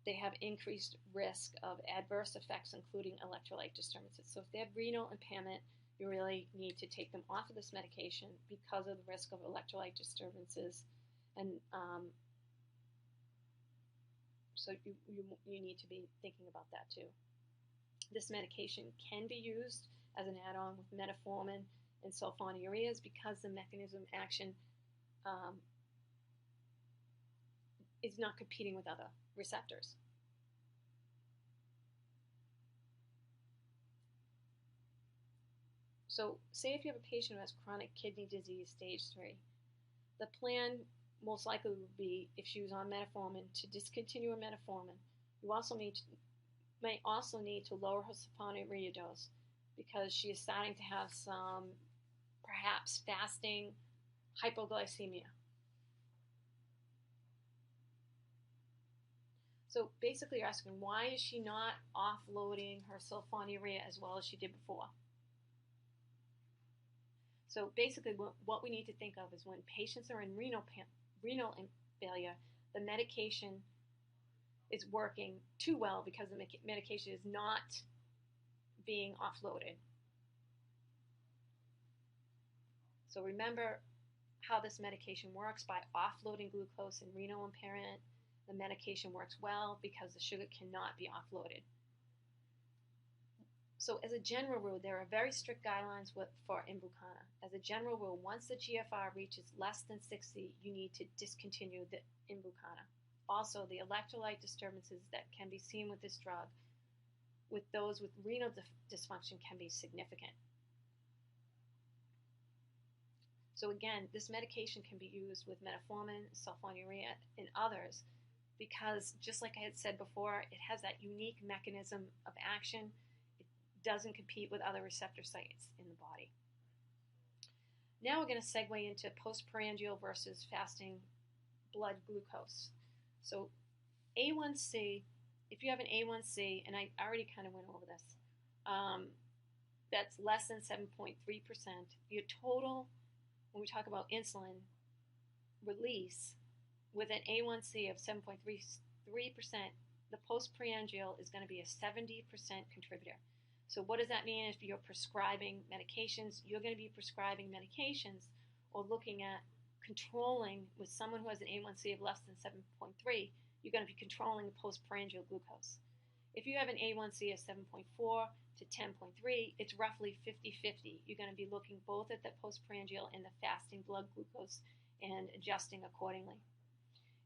they have increased risk of adverse effects, including electrolyte disturbances. So if they have renal impairment, you really need to take them off of this medication because of the risk of electrolyte disturbances, and so you need to be thinking about that too. This medication can be used as an add-on with metformin and sulfonylureas because the mechanism of action is not competing with other receptors. So say if you have a patient who has chronic kidney disease stage 3, the plan most likely would be, if she was on metformin, to discontinue her metformin. You may also need to lower her sulfonylurea dose because she is starting to have some, perhaps, fasting hypoglycemia. So basically you're asking, why is she not offloading her sulfonylurea as well as she did before? So basically what we need to think of is when patients are in renal failure, the medication is working too well because the medication is not being offloaded. So remember how this medication works by offloading glucose in renal impairment. The medication works well because the sugar cannot be offloaded. So as a general rule, there are very strict guidelines for Invokana. As a general rule, once the GFR reaches less than 60, you need to discontinue the Invokana. Also, the electrolyte disturbances that can be seen with this drug, with those with renal dysfunction, can be significant. So again, this medication can be used with metformin, sulfonylurea, and others because, just like I had said before, it has that unique mechanism of action. Doesn't compete with other receptor sites in the body. Now we're going to segue into postprandial versus fasting blood glucose. So A1C, if you have an A1C, and I already kind of went over this, that's less than 7.3%, your total, when we talk about insulin release, with an A1C of 7.33%, the postprandial is going to be a 70% contributor. So what does that mean if you're prescribing medications? You're going to be prescribing medications or looking at controlling with someone who has an A1C of less than 7.3, you're going to be controlling the postprandial glucose. If you have an A1C of 7.4 to 10.3, it's roughly 50-50. You're going to be looking both at the postprandial and the fasting blood glucose and adjusting accordingly.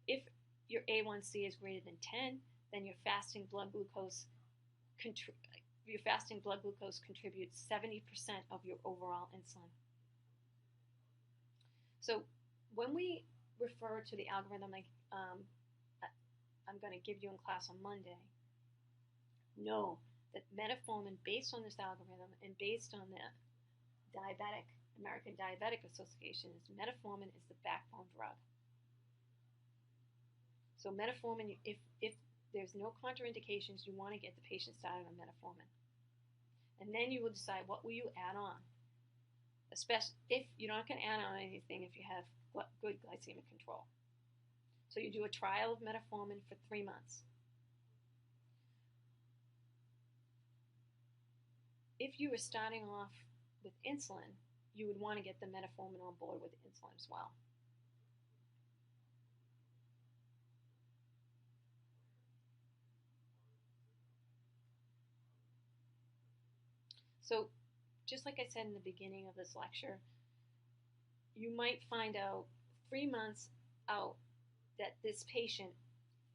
If your A1C is greater than 10, then your fasting blood glucose your fasting blood glucose contributes 70% of your overall insulin. So when we refer to the algorithm like I'm going to give you in class on Monday, know that metformin, based on this algorithm and based on the American Diabetic Association, metformin is the backbone drug. So metformin, if there's no contraindications, you want to get the patient started on metformin. And then you will decide what will you add on. Especially if you're not going to add on anything if you have good glycemic control. So you do a trial of metformin for 3 months. If you were starting off with insulin, you would want to get the metformin on board with insulin as well. So, just like I said in the beginning of this lecture, you might find out 3 months out that this patient,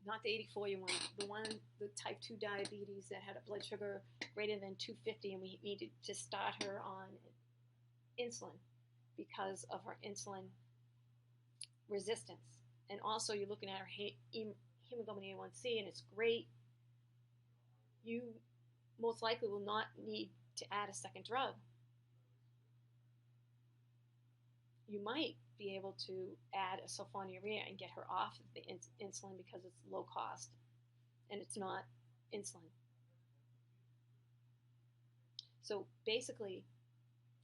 not the 84-year-old one, the type 2 diabetes that had a blood sugar greater than 250, and we needed to start her on insulin because of her insulin resistance. And also you're looking at her hemoglobin A1c, and it's great. You most likely will not need to add a second drug. You might be able to add a sulfonylurea and get her off of the insulin because it's low cost and it's not insulin. So basically,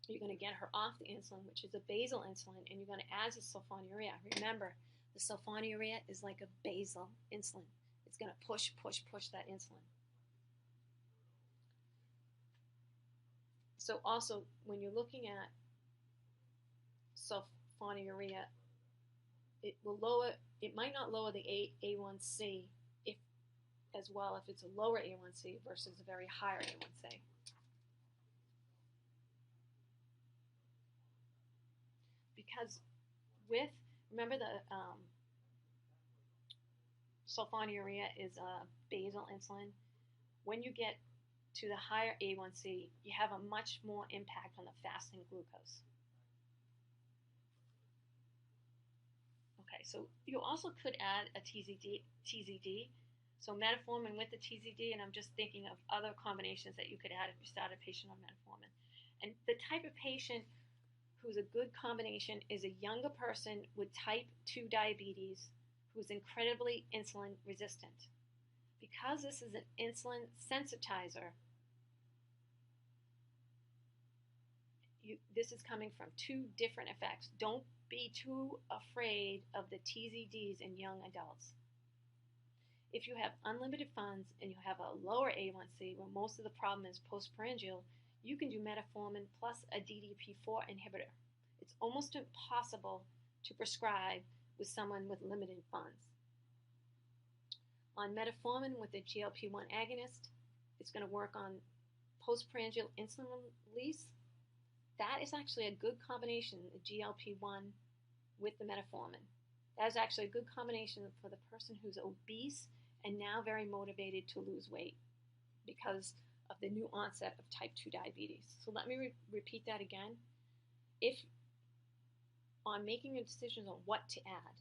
you're going to get her off the insulin, which is a basal insulin, and you're going to add the sulfonylurea. Remember, the sulfonylurea is like a basal insulin. It's going to push that insulin. So also, when you're looking at sulfonylurea, it might not lower the A1c as well if it's a lower A1c versus a very higher A1c. Because remember the sulfonylurea is a basal insulin. When you get to the higher A1c, you have a much more impact on the fasting glucose. Okay, so you also could add a TZD. So metformin with the TZD, and I'm just thinking of other combinations that you could add if you start a patient on metformin. And the type of patient who's a good combination is a younger person with type 2 diabetes who's incredibly insulin resistant. Because this is an insulin sensitizer, this is coming from 2 different effects. Don't be too afraid of the TZDs in young adults. If you have unlimited funds and you have a lower A1c, where most of the problem is postprandial, you can do metformin plus a DDP4 inhibitor. It's almost impossible to prescribe with someone with limited funds. On metformin with a GLP-1 agonist, it's going to work on postprandial insulin release. That is actually a good combination, the GLP-1 with the metformin. That is actually a good combination for the person who's obese and now very motivated to lose weight because of the new onset of type 2 diabetes. So let me repeat that again. If on making a decision on what to add,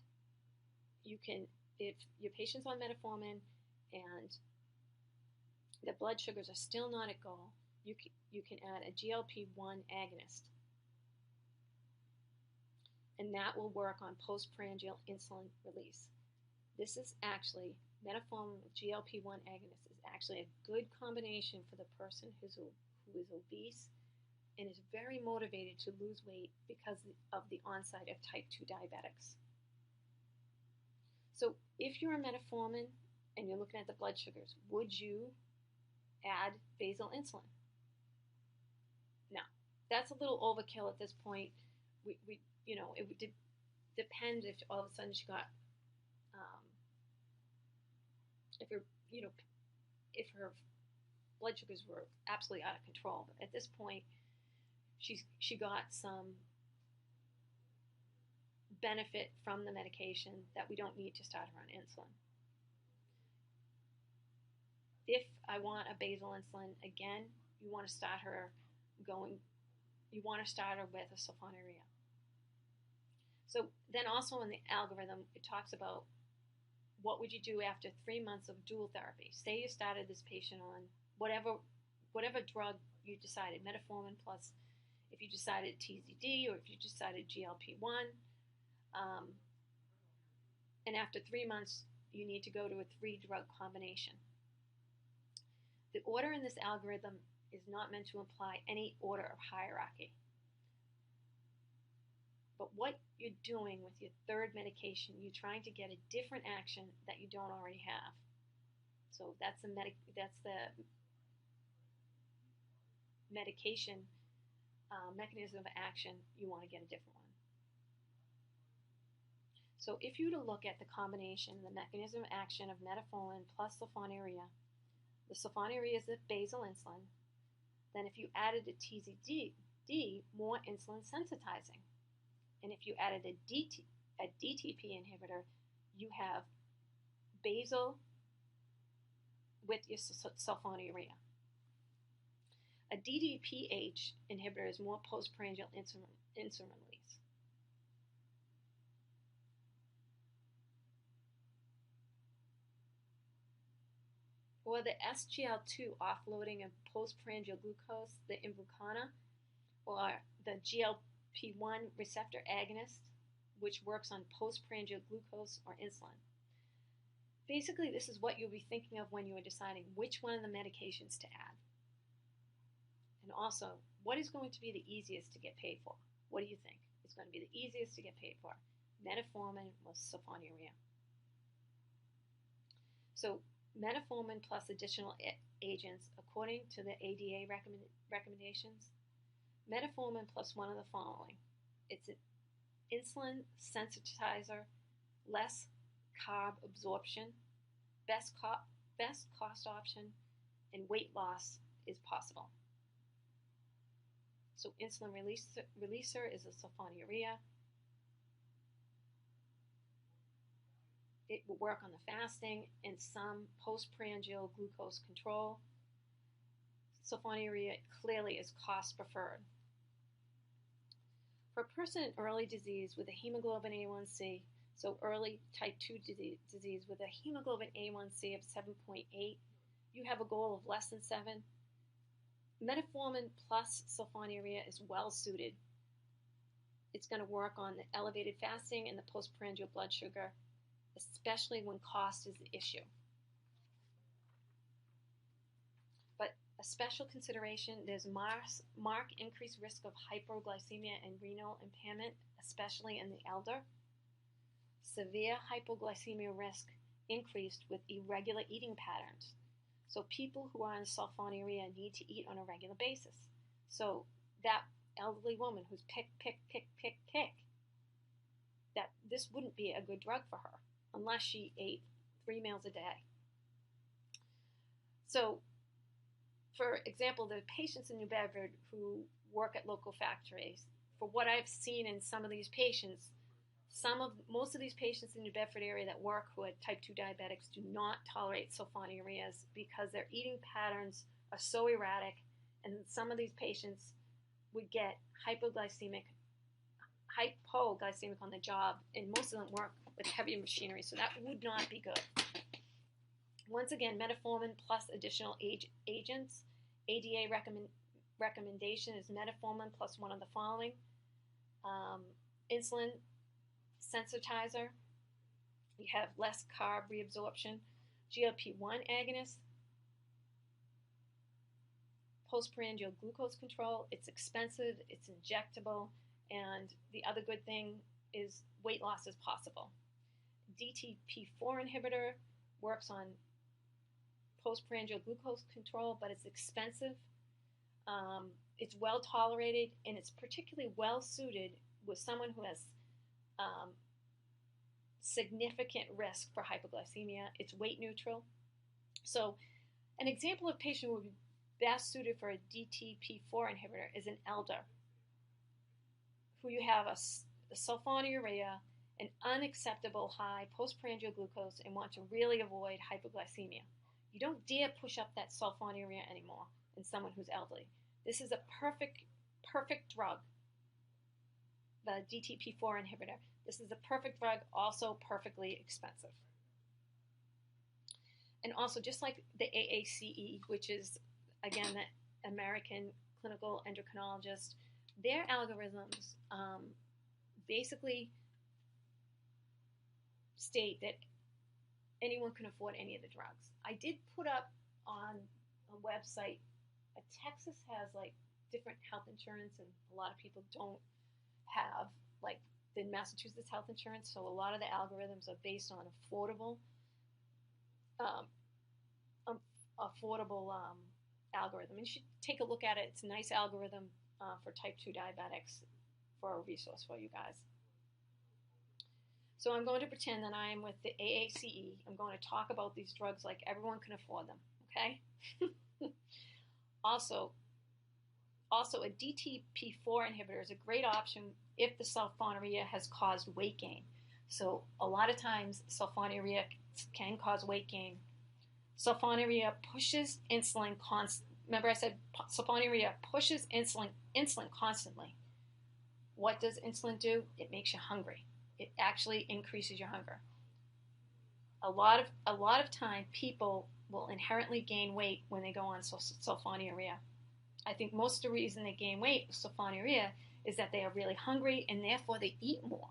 you can, if your patient's on metformin and the blood sugars are still not at goal, you can add a GLP-1 agonist. And that will work on postprandial insulin release. This is actually, metformin with GLP-1 agonist is actually a good combination for the person who is obese and is very motivated to lose weight because of the onset of type 2 diabetics. So if you're on metformin and you're looking at the blood sugars, would you add basal insulin? No, that's a little overkill at this point. It would depend if all of a sudden she got, if her blood sugars were absolutely out of control. But at this point, she got some benefit from the medication that we don't need to start her on insulin. If I want a basal insulin, again, you want to start her with a sulfonylurea. So then also in the algorithm, it talks about what would you do after 3 months of dual therapy. Say you started this patient on whatever drug you decided, metformin plus if you decided TZD or if you decided GLP-1. And after 3 months, you need to go to a 3-drug combination. The order in this algorithm is not meant to imply any order of hierarchy. But what you're doing with your third medication, you're trying to get a different action that you don't already have. So that's the medication mechanism of action. You want to get a different one. So if you were to look at the combination, the mechanism of action of metformin plus sulfonylurea, the sulfonylurea is the basal insulin. Then if you added a TZD, more insulin sensitizing. And if you added a DTP inhibitor, you have basal with your sulfonylurea. A DDPH inhibitor is more postprandial insulin release. Or the SGL2 offloading of postprandial glucose, the Invokana, or the GLP-1 receptor agonist, which works on postprandial glucose or insulin. Basically, this is what you'll be thinking of when you are deciding which one of the medications to add. And also, what is going to be the easiest to get paid for? What do you think is going to be the easiest to get paid for? Metformin or sulfonylurea? So, metformin plus additional agents, according to the ADA recommendations, metformin plus one of the following. It's an insulin sensitizer, less carb absorption, best cost option, and weight loss is possible. So insulin releaser is a sulfonylurea. It will work on the fasting and some postprandial glucose control. Sulfonylurea clearly is cost preferred. For a person in early disease with a hemoglobin A1c, so early type 2 disease with a hemoglobin A1c of 7.8, you have a goal of less than 7. Metformin plus sulfonylurea is well suited. It's going to work on the elevated fasting and the postprandial blood sugar, especially when cost is the issue. But a special consideration, there's marked increased risk of hypoglycemia and renal impairment, especially in the elder. Severe hypoglycemia risk increased with irregular eating patterns. So people who are on sulfonylurea need to eat on a regular basis. So that elderly woman who's pick, that this wouldn't be a good drug for her unless she ate 3 meals a day. So, for example, the patients in New Bedford who work at local factories, for what I've seen in some of these patients, most of these patients in the New Bedford area that work who are type 2 diabetics do not tolerate sulfonylureas because their eating patterns are so erratic, and some of these patients would get hypoglycemic on the job, and most of them work with heavy machinery, so that would not be good. Once again, metformin plus additional agents. ADA recommendation is metformin plus one of the following. Insulin sensitizer. You have less carb reabsorption. GLP-1 agonist. Postprandial glucose control. It's expensive, it's injectable, and the other good thing is weight loss is possible. DTP4 inhibitor works on postprandial glucose control, but it's expensive. It's well tolerated, and it's particularly well suited with someone who has significant risk for hypoglycemia. It's weight neutral. So an example of patient who would be best suited for a DTP4 inhibitor is an elder who you have a sulfonylurea, an unacceptable high postprandial glucose, and want to really avoid hypoglycemia. You don't dare push up that sulfonylurea anymore in someone who's elderly. This is a perfect drug, the DTP4 inhibitor. This is a perfect drug, also perfectly expensive. And also, just like the AACE, which is, again, the American Clinical Endocrinologist, their algorithms basically state that anyone can afford any of the drugs. I did put up on a website, Texas has like different health insurance, and a lot of people don't have like the Massachusetts health insurance, so a lot of the algorithms are based on affordable algorithm. And you should take a look at it. It's a nice algorithm for type 2 diabetics, for a resource for you guys. So I'm going to pretend that I am with the AACE. I'm going to talk about these drugs like everyone can afford them, okay? Also, a DTP4 inhibitor is a great option if the sulfonylurea has caused weight gain. So a lot of times sulfonylurea can cause weight gain. Sulfonylurea pushes insulin Remember I said sulfonylurea pushes insulin constantly. What does insulin do? It makes you hungry. It actually increases your hunger. A lot of time, people will inherently gain weight when they go on sulfonylurea. I think most of the reason they gain weight with sulfonylurea is that they are really hungry and therefore they eat more.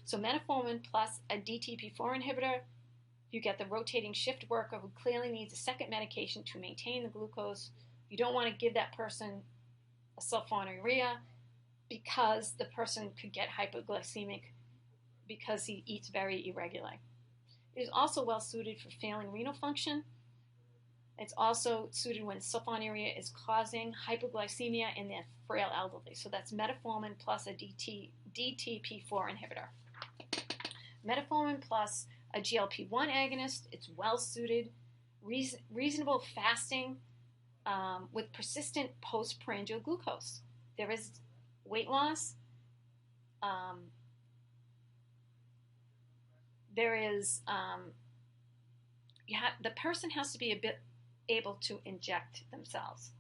So metformin plus a DTP4 inhibitor, you get the rotating shift worker who clearly needs a second medication to maintain the glucose. You don't want to give that person a sulfonylurea because the person could get hypoglycemic because he eats very irregularly. It is also well suited for failing renal function. It's also suited when sulfonylurea is causing hypoglycemia in the frail elderly. So that's metformin plus a DTP4 inhibitor. Metformin plus a GLP-1 agonist. It's well suited. Reasonable fasting with persistent postprandial glucose. There is weight loss. The person has to be a bit able to inject themselves.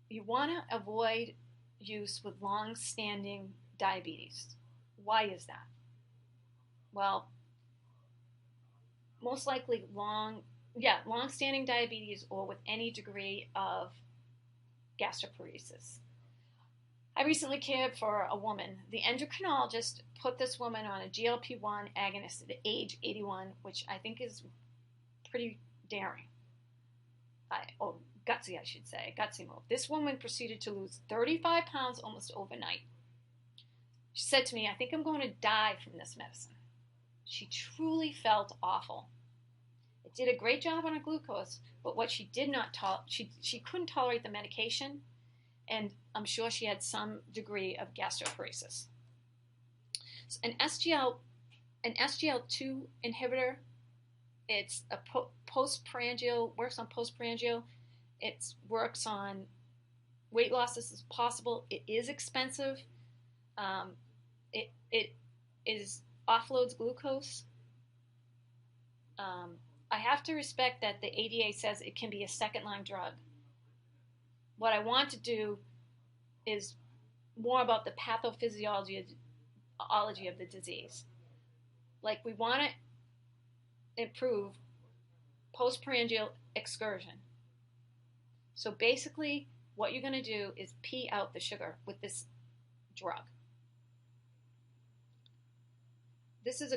You want to avoid use with long-standing diabetes. Why is that? Well, most likely long-standing diabetes or with any degree of gastroparesis. I recently cared for a woman. The endocrinologist put this woman on a GLP-1 agonist at age 81, which I think is pretty daring. Gutsy, I should say. Gutsy move. This woman proceeded to lose 35 pounds almost overnight. She said to me, I think I'm going to die from this medicine. She truly felt awful. It did a great job on her glucose, but what she did not she couldn't tolerate the medication, and I'm sure she had some degree of gastroparesis. So an SGL2 inhibitor, it's a works on postprandial. It works on weight loss as possible. It is expensive. It offloads glucose. I have to respect that the ADA says it can be a second-line drug. What I want to do is more about the pathophysiology of the disease. Like, we want to improve postprandial excursion. So basically, what you're going to do is pee out the sugar with this drug. This is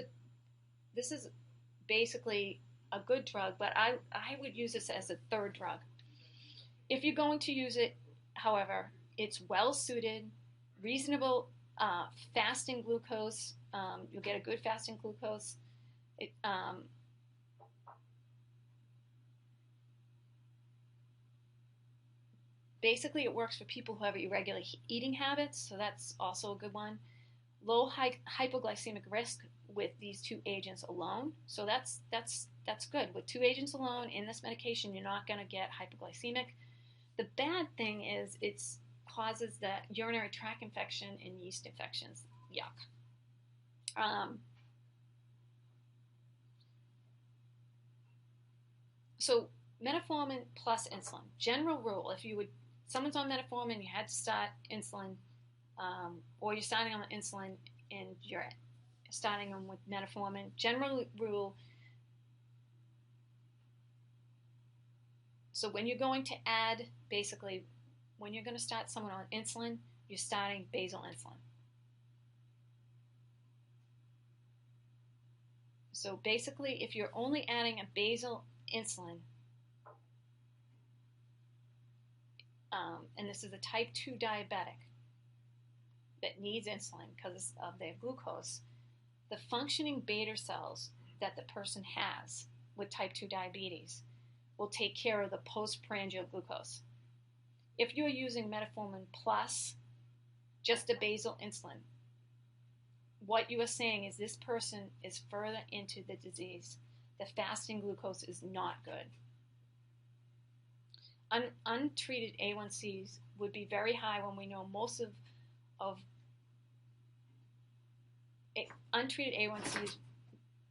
basically a good drug, but I would use this as a third drug. If you're going to use it, however, it's well suited, reasonable fasting glucose. You'll get a good fasting glucose. Basically, it works for people who have irregular eating habits, so that's also a good one. Low hypoglycemic risk with these two agents alone, so that's good. With two agents alone in this medication, you're not going to get hypoglycemic. The bad thing is it causes the urinary tract infection and yeast infections. Yuck. So metformin plus insulin. General rule, if someone's on metformin, you had to start insulin, or you're starting on insulin and you're starting them with metformin. General rule, so when you're going to add, basically, when you're going to start someone on insulin, you're starting basal insulin. So basically, if you're only adding a basal insulin, and this is a type 2 diabetic that needs insulin because of their glucose, the functioning beta cells that the person has with type 2 diabetes will take care of the postprandial glucose. If you're using metformin plus just a basal insulin, what you are saying is this person is further into the disease. The fasting glucose is not good. Untreated A1Cs would be very high when we know most of untreated A1Cs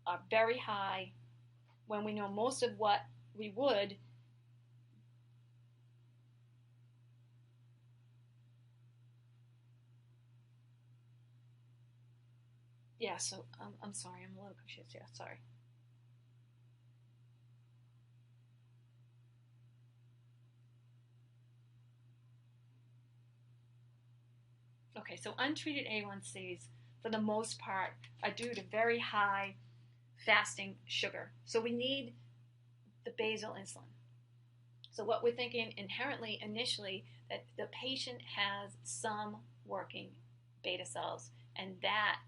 are very high when we know most of what we would so I'm sorry, I'm a little confused here, sorry. Okay, so untreated A1Cs, for the most part, are due to very high fasting sugar. So we need the basal insulin. So what we're thinking inherently, initially, that the patient has some working beta cells, and that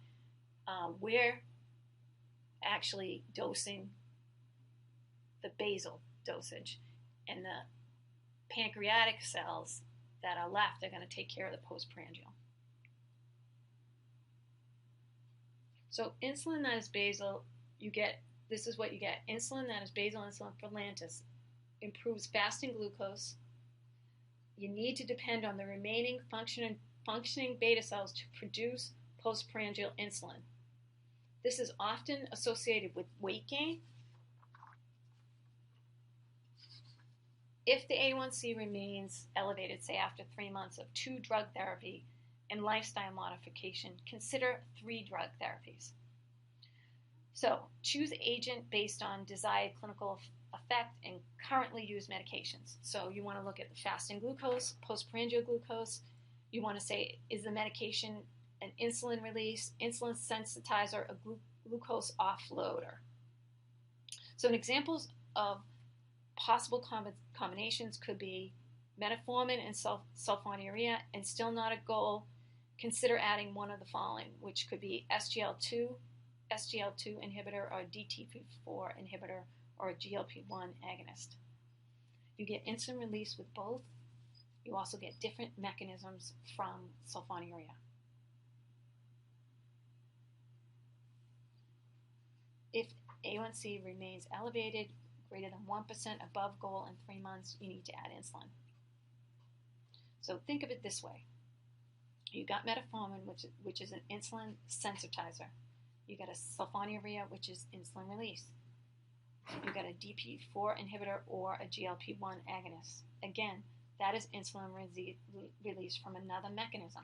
we're actually dosing the basal dosage, and the pancreatic cells that are left are going to take care of the postprandial. So insulin that is basal, this is what you get. Insulin that is basal insulin for Lantus improves fasting glucose. You need to depend on the remaining functioning beta cells to produce postprandial insulin. This is often associated with weight gain. If the A1C remains elevated, say after 3 months of 2 drug therapy and lifestyle modification, consider 3 drug therapies. So choose agent based on desired clinical effect and currently used medications. So you want to look at the fasting glucose, postprandial glucose. You want to say, is the medication an insulin release, insulin sensitizer, a glucose offloader? So examples of possible combinations could be metformin and sulfonylurea, and still not a goal, consider adding one of the following, which could be SGL2 inhibitor, or DTP4 inhibitor, or a GLP-1 agonist. You get insulin release with both. You also get different mechanisms from sulfonylurea. If A1C remains elevated, greater than 1% above goal in 3 months, you need to add insulin. So think of it this way. You got metformin, which is an insulin sensitizer. You got a sulfonylurea, which is insulin release. You got a DP4 inhibitor or a GLP-1 agonist. Again, that is insulin release from another mechanism.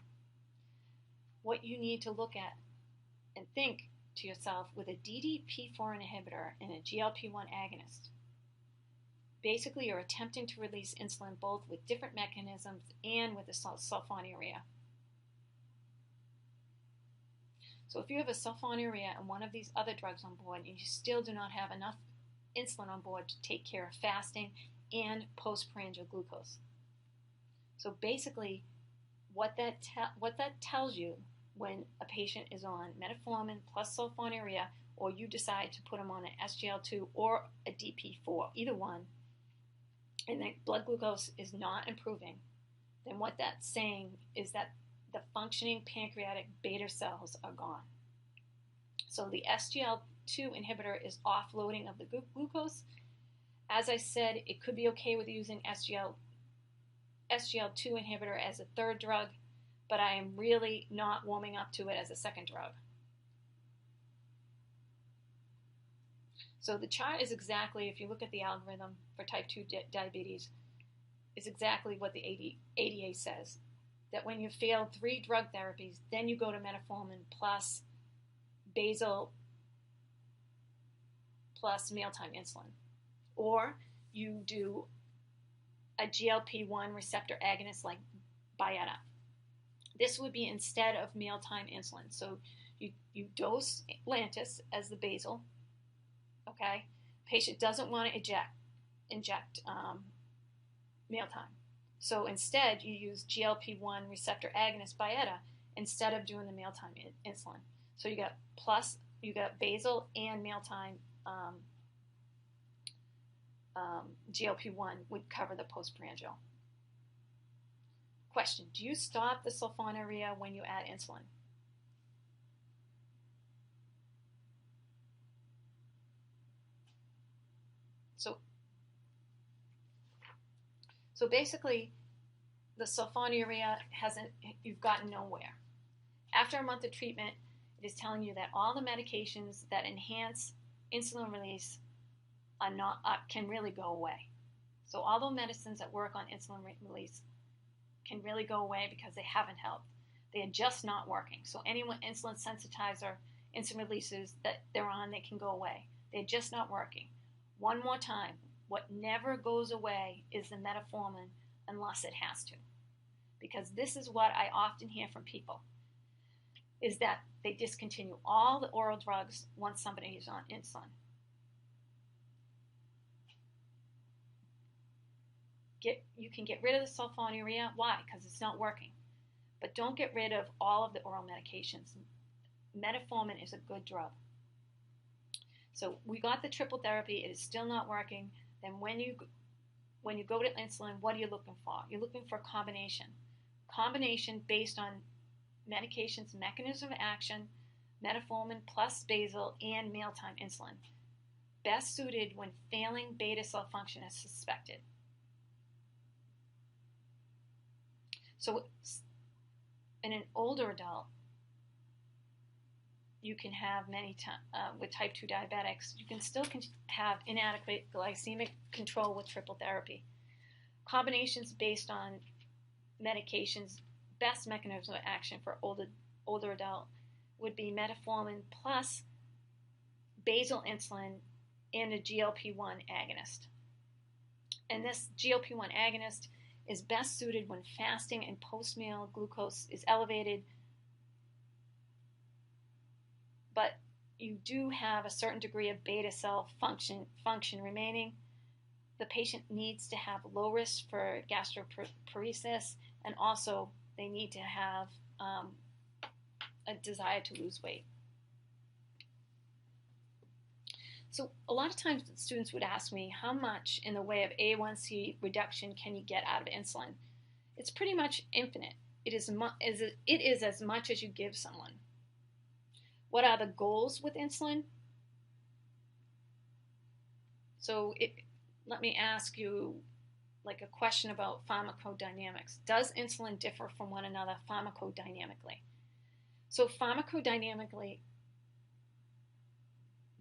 What you need to look at and think to yourself, with a DDP4 inhibitor and a GLP-1 agonist, basically you're attempting to release insulin both with different mechanisms and with the sulfonylurea. So if you have a sulfonylurea and one of these other drugs on board, and you still do not have enough insulin on board to take care of fasting and postprandial glucose. So basically, what that tells you when a patient is on metformin plus sulfonylurea, or you decide to put them on an SGL2 or a DP4, either one, and that blood glucose is not improving, then what that's saying is that the functioning pancreatic beta cells are gone. So the SGL2 inhibitor is offloading of the glucose. As I said, it could be okay with using SGL2 inhibitor as a third drug, but I am really not warming up to it as a second drug. So the chart is exactly, if you look at the algorithm for type 2 diabetes, is exactly what the ADA says. That when you fail 3 drug therapies, then you go to metformin plus basal plus mealtime insulin. Or you do a GLP-1 receptor agonist like Byetta. This would be instead of mealtime insulin. So you dose Lantus as the basal, okay? Patient doesn't want to inject mealtime. So instead, you use GLP-1 receptor agonist Byetta instead of doing the mealtime insulin. So you got basal and mealtime GLP-1 would cover the postprandial. Question: do you stop the sulfonylurea when you add insulin? So basically, the sulfonylurea you've gotten nowhere. After a month of treatment, it is telling you that all the medications that enhance insulin release can really go away. So all the medicines that work on insulin release can really go away because they haven't helped. They are just not working. So any insulin sensitizer, insulin releases that they're on, they can go away. They're just not working. One more time, what never goes away is the metformin unless it has to. Because this is what I often hear from people, is that they discontinue all the oral drugs once somebody is on insulin. You can get rid of the sulfonylurea. Why? Because it's not working. But don't get rid of all of the oral medications. Metformin is a good drug. So we got the triple therapy. It is still not working. Then when you go to insulin, what are you looking for? You're looking for a combination. Combination based on medication's mechanism of action, metformin plus basal, and mealtime insulin. Best suited when failing beta cell function is suspected. So in an older adult, you can have with type 2 diabetics, you can still have inadequate glycemic control with triple therapy. Combinations based on medications, best mechanism of action for older adult would be metformin plus basal insulin and a GLP-1 agonist. And this GLP-1 agonist is best suited when fasting and post-meal glucose is elevated, but you do have a certain degree of beta cell function remaining. The patient needs to have low risk for gastroparesis, and also they need to have a desire to lose weight. So a lot of times students would ask me, how much in the way of A1c reduction can you get out of insulin? It's pretty much infinite. It is as much as you give someone. What are the goals with insulin? So let me ask you like a question about pharmacodynamics. Does insulin differ from one another pharmacodynamically? So pharmacodynamically,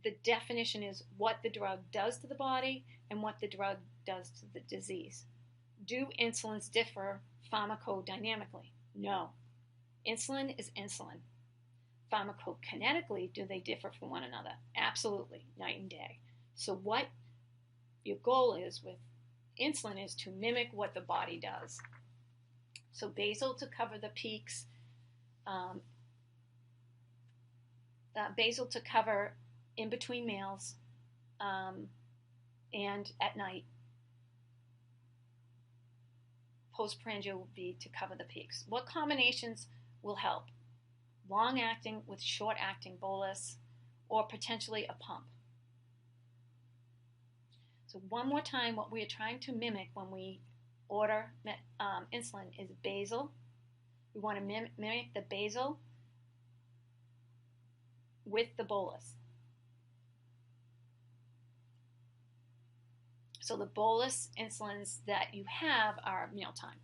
the definition is what the drug does to the body and what the drug does to the disease. Do insulins differ pharmacodynamically? No. Insulin is insulin. Pharmacokinetically, do they differ from one another? Absolutely, night and day. So what your goal is with insulin is to mimic what the body does. So basal to cover the peaks, basal to cover in between meals and at night. Postprandial will be to cover the peaks. What combinations will help? Long-acting with short-acting bolus, or potentially a pump. So one more time, what we are trying to mimic when we order insulin is basal. We want to mimic the basal with the bolus. So the bolus insulins that you have are mealtime.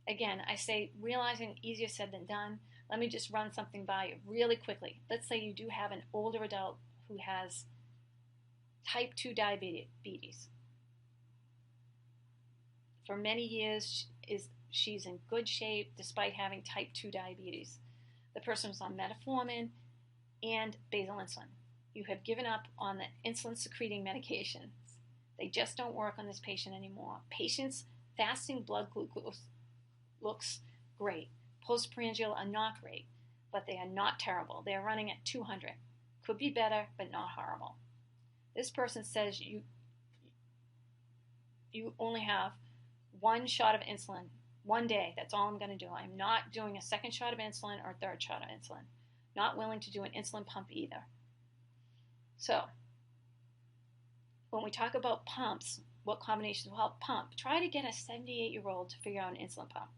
Again, I say realizing easier said than done. Let me just run something by you really quickly. Let's say you do have an older adult who has type 2 diabetes. For many years, she's in good shape despite having type 2 diabetes. The person was on metformin and basal insulin. You have given up on the insulin-secreting medications. They just don't work on this patient anymore. Patient's fasting blood glucose looks great. Postprandial are not great, but they are not terrible. They are running at 200. Could be better, but not horrible. This person says you only have one shot of insulin, one day. That's all I'm going to do. I'm not doing a second shot of insulin or a third shot of insulin. Not willing to do an insulin pump either. So, when we talk about pumps, what combinations will help pump? Try to get a 78-year-old to figure out an insulin pump.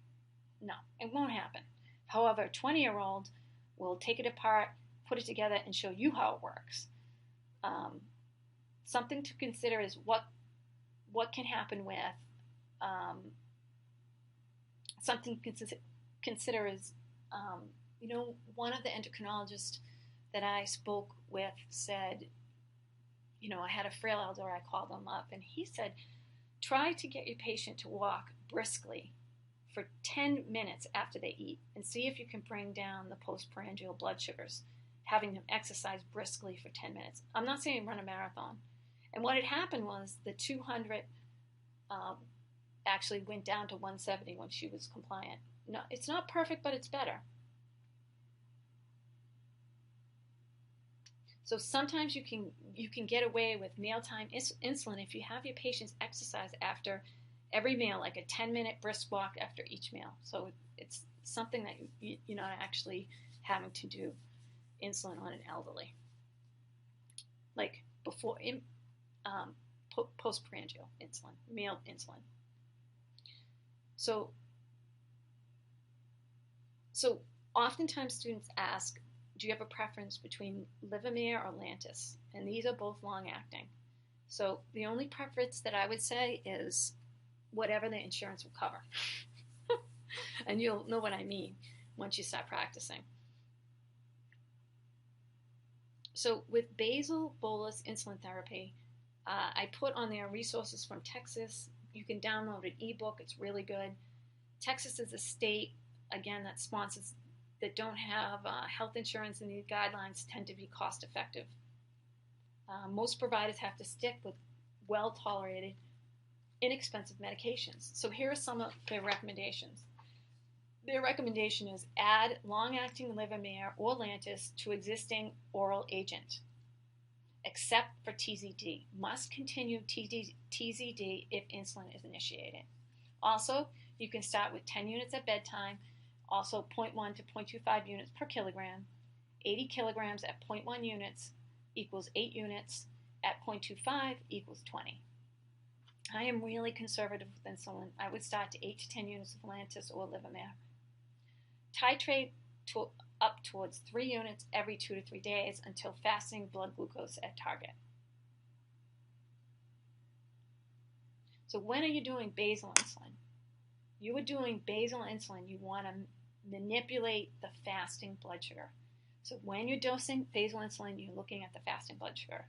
No, it won't happen. However, a 20-year-old will take it apart, put it together, and show you how it works. Something to consider is what can happen with. Something to consider is, one of the endocrinologists that I spoke with said, I had a frail elder, I called him up, and he said, try to get your patient to walk briskly for 10 minutes after they eat and see if you can bring down the postprandial blood sugars, having them exercise briskly for 10 minutes. I'm not saying run a marathon. And what had happened was the 200 actually went down to 170 when she was compliant. No, it's not perfect, but it's better. So sometimes you can get away with mealtime insulin if you have your patients exercise after every meal, like a 10-minute brisk walk after each meal. So it's something that you're not actually having to do insulin on an elderly. Like before, postprandial insulin, meal insulin. So oftentimes students ask, do you have a preference between Livomir or Lantus? And these are both long-acting. So the only preference that I would say is whatever the insurance will cover. And you'll know what I mean once you start practicing. So with basal bolus insulin therapy, I put on there resources from Texas. You can download an ebook. It's really good. Texas is a state, again, that sponsors that don't have health insurance, and these guidelines tend to be cost effective. Most providers have to stick with well-tolerated, inexpensive medications. So here are some of their recommendations. Their recommendation is add long-acting Livomir or Lantus to existing oral agent, except for TZD. Must continue TZD if insulin is initiated. Also, you can start with 10 units at bedtime, also 0.1 to 0.25 units per kilogram. 80 kilograms at 0.1 units equals 8 units at 0.25 equals 20. I am really conservative with insulin. I would start to 8 to 10 units of Lantus or Livomir. Titrate up towards 3 units every 2 to 3 days until fasting blood glucose at target. So when are you doing basal insulin? You are doing basal insulin, you want to manipulate the fasting blood sugar. So when you're dosing basal insulin, you're looking at the fasting blood sugar.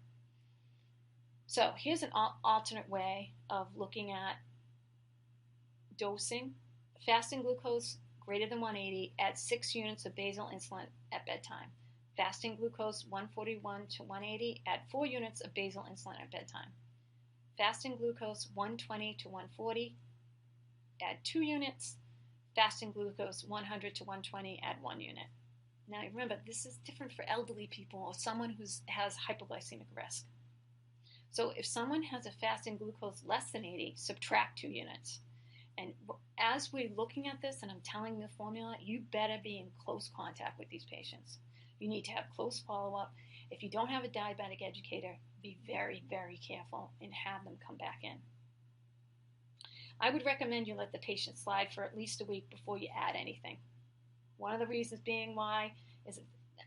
So here's an alternate way of looking at dosing. Fasting glucose greater than 180, add 6 units of basal insulin at bedtime. Fasting glucose 141 to 180, add 4 units of basal insulin at bedtime. Fasting glucose 120 to 140, add 2 units. Fasting glucose 100 to 120, add 1 unit. Now remember, this is different for elderly people or someone who has hypoglycemic risk. So if someone has a fasting glucose less than 80, subtract 2 units. And as we're looking at this and I'm telling the formula, you better be in close contact with these patients. You need to have close follow-up. If you don't have a diabetic educator, be very, very careful and have them come back in. I would recommend you let the patient slide for at least a week before you add anything. One of the reasons being why is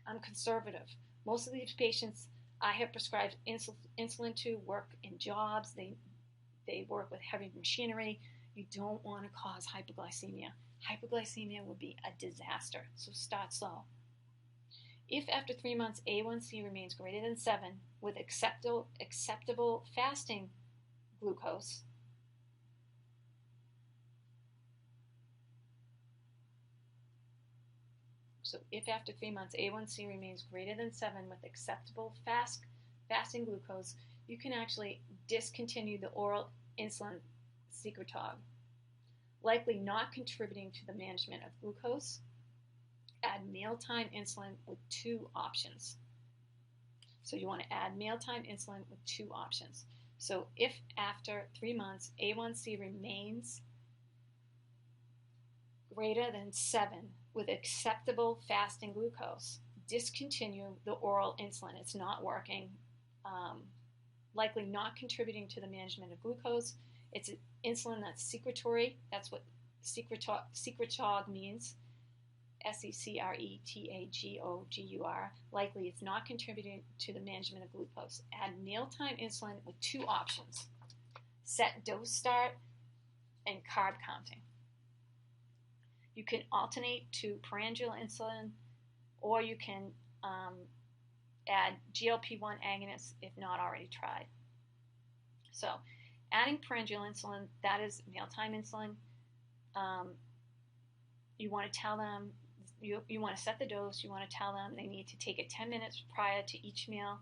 I'm conservative. Most of these patients I have prescribed insulin to work in jobs. They work with heavy machinery. You don't want to cause hypoglycemia. Hypoglycemia would be a disaster, so start slow. If after 3 months A1C remains greater than 7 with acceptable fasting glucose, so if after 3 months A1C remains greater than 7 with acceptable fasting glucose, you can actually discontinue the oral insulin secretagogue, likely not contributing to the management of glucose. Add mealtime insulin with 2 options. So you want to add mealtime insulin with 2 options. So if after 3 months A1C remains greater than 7 with acceptable fasting glucose, discontinue the oral insulin. It's not working, likely not contributing to the management of glucose. It's an insulin that's secretory. That's what secretagogue means. secretagogur. Likely it's not contributing to the management of glucose. Add mealtime insulin with 2 options: set dose start and carb counting. You can alternate to pharyngeal insulin, or you can add Glp-1 agonists if not already tried. So adding pharyngeal insulin, that is mealtime insulin. You want to tell them, you want to set the dose, you want to tell them they need to take it 10 minutes prior to each meal.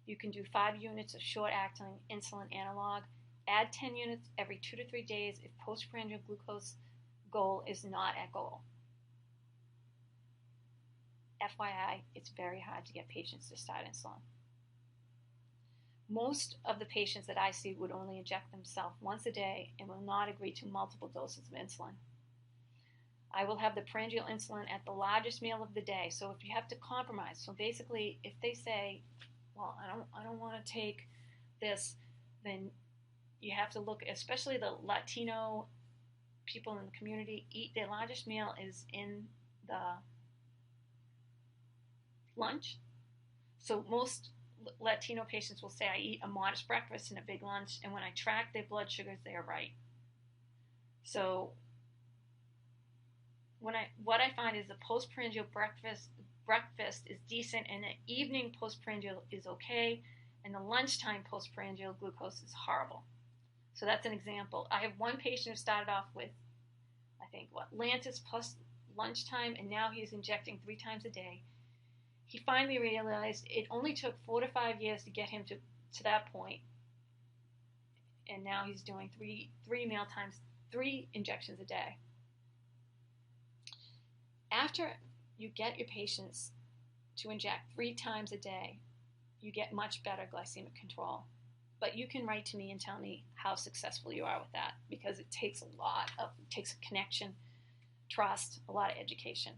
You can do 5 units of short-acting insulin analog. Add 10 units every 2 to 3 days if postprandial glucose goal is not at goal. FYI, it's very hard to get patients to start insulin. Most of the patients that I see would only inject themselves once a day and will not agree to multiple doses of insulin. I will have the pharyngeal insulin at the largest meal of the day. So if you have to compromise, so basically if they say, well, I don't want to take this, then you have to look, especially the Latino people in the community, eat their largest meal is in the lunch. So most Latino patients will say, I eat a modest breakfast and a big lunch, and when I track their blood sugars, they are right. So what I find is the postprandial breakfast is decent, and the evening postprandial is okay, and the lunchtime postprandial glucose is horrible. So that's an example. I have one patient who started off with, I think, Lantus plus lunchtime, and now he's injecting 3 times a day. He finally realized it only took 4 to 5 years to get him to that point, and now he's doing 3 meal times, 3 injections a day. After you get your patients to inject 3 times a day, you get much better glycemic control. But you can write to me and tell me how successful you are with that, because it takes a connection, trust, a lot of education.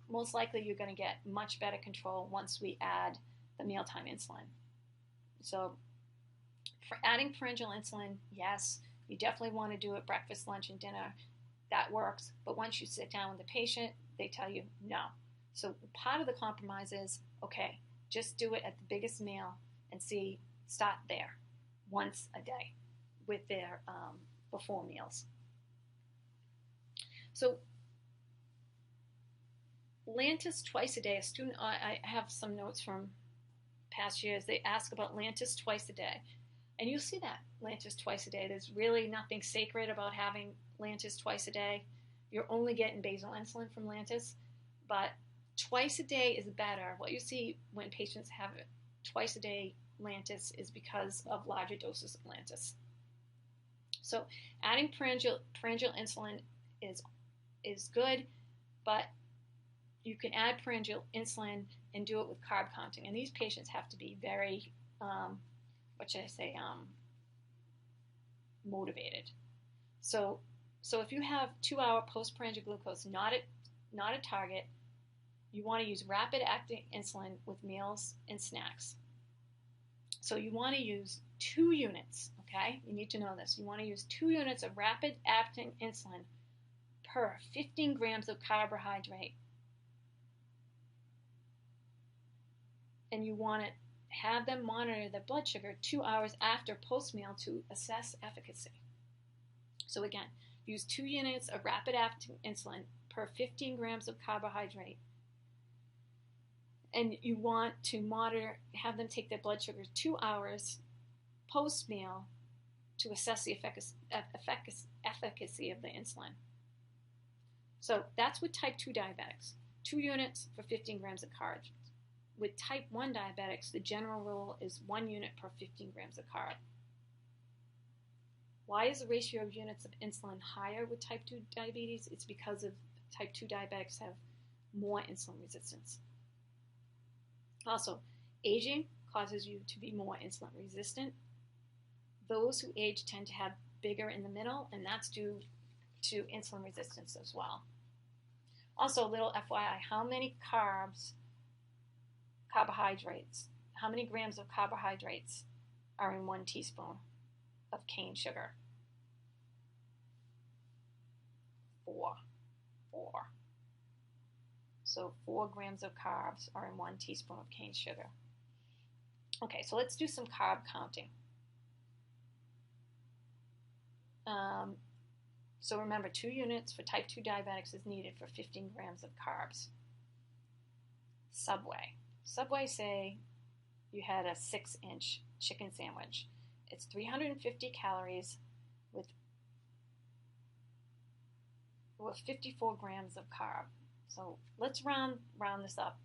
Most likely you're going to get much better control once we add the mealtime insulin. So for adding pharyngeal insulin, yes, you definitely want to do it breakfast, lunch, and dinner. That works. But once you sit down with the patient, they tell you no. So part of the compromise is, okay, just do it at the biggest meal and start there once a day with their before meals. So Lantis twice a day, a student, I have some notes from past years, they ask about Lantis twice a day. And you'll see that, Lantis twice a day. There's really nothing sacred about having Lantis twice a day. You're only getting basal insulin from Lantis, but twice a day is better. What you see when patients have twice a day Lantis is because of larger doses of Lantis. So adding pharyngeal insulin is good, but you can add pharyngeal insulin and do it with carb counting. And these patients have to be very, motivated. So if you have 2-hour postprandial glucose not a target, you want to use rapid acting insulin with meals and snacks. So you want to use 2 units, okay? You need to know this. You want to use 2 units of rapid acting insulin per 15 grams of carbohydrate. And you want to have them monitor their blood sugar 2 hours after post-meal to assess efficacy. So again, use 2 units of rapid acting insulin per per 15 grams of carbohydrate. And you want to have them take their blood sugar 2 hours post-meal to assess the efficacy of the insulin. So that's with type 2 diabetics, 2 units for 15 grams of carbs. With type 1 diabetics, the general rule is 1 unit per 15 grams of carb. Why is the ratio of units of insulin higher with type 2 diabetes? It's because of type 2 diabetics have more insulin resistance. Also, aging causes you to be more insulin resistant. Those who age tend to have bigger in the middle, and that's due to insulin resistance as well. Also, a little FYI, how many carbohydrates, how many grams of carbohydrates are in 1 teaspoon of cane sugar? 4. So 4 grams of carbs are in 1 teaspoon of cane sugar. Okay, so let's do some carb counting. So remember, 2 units for type 2 diabetics is needed for 15 grams of carbs. Subway, say you had a 6-inch chicken sandwich. It's 350 calories with 54 grams of carb. So let's round this up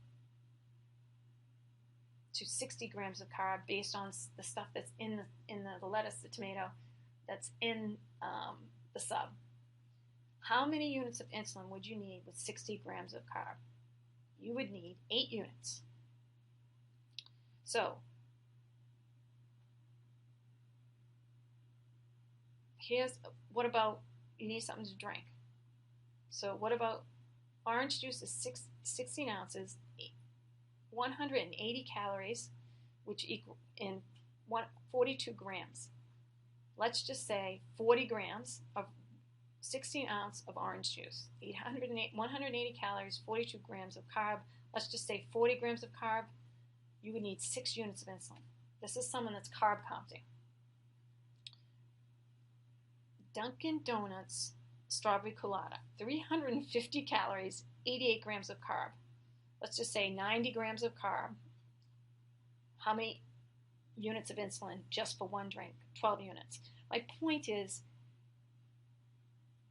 to 60 grams of carb based on the stuff that's in the lettuce, the tomato, that's in the sub. How many units of insulin would you need with 60 grams of carb? You would need 8 units. So what about you need something to drink? So what about orange juice is 16 ounces, 180 calories, which equal in 42 grams. Let's just say 40 grams of 16 ounce of orange juice, 180 calories, 42 grams of carb. Let's just say 40 grams of carb. You would need 6 units of insulin. This is someone that's carb counting. Dunkin' Donuts strawberry colada, 350 calories, 88 grams of carb. Let's just say 90 grams of carb. How many units of insulin just for one drink? 12 units. My point is,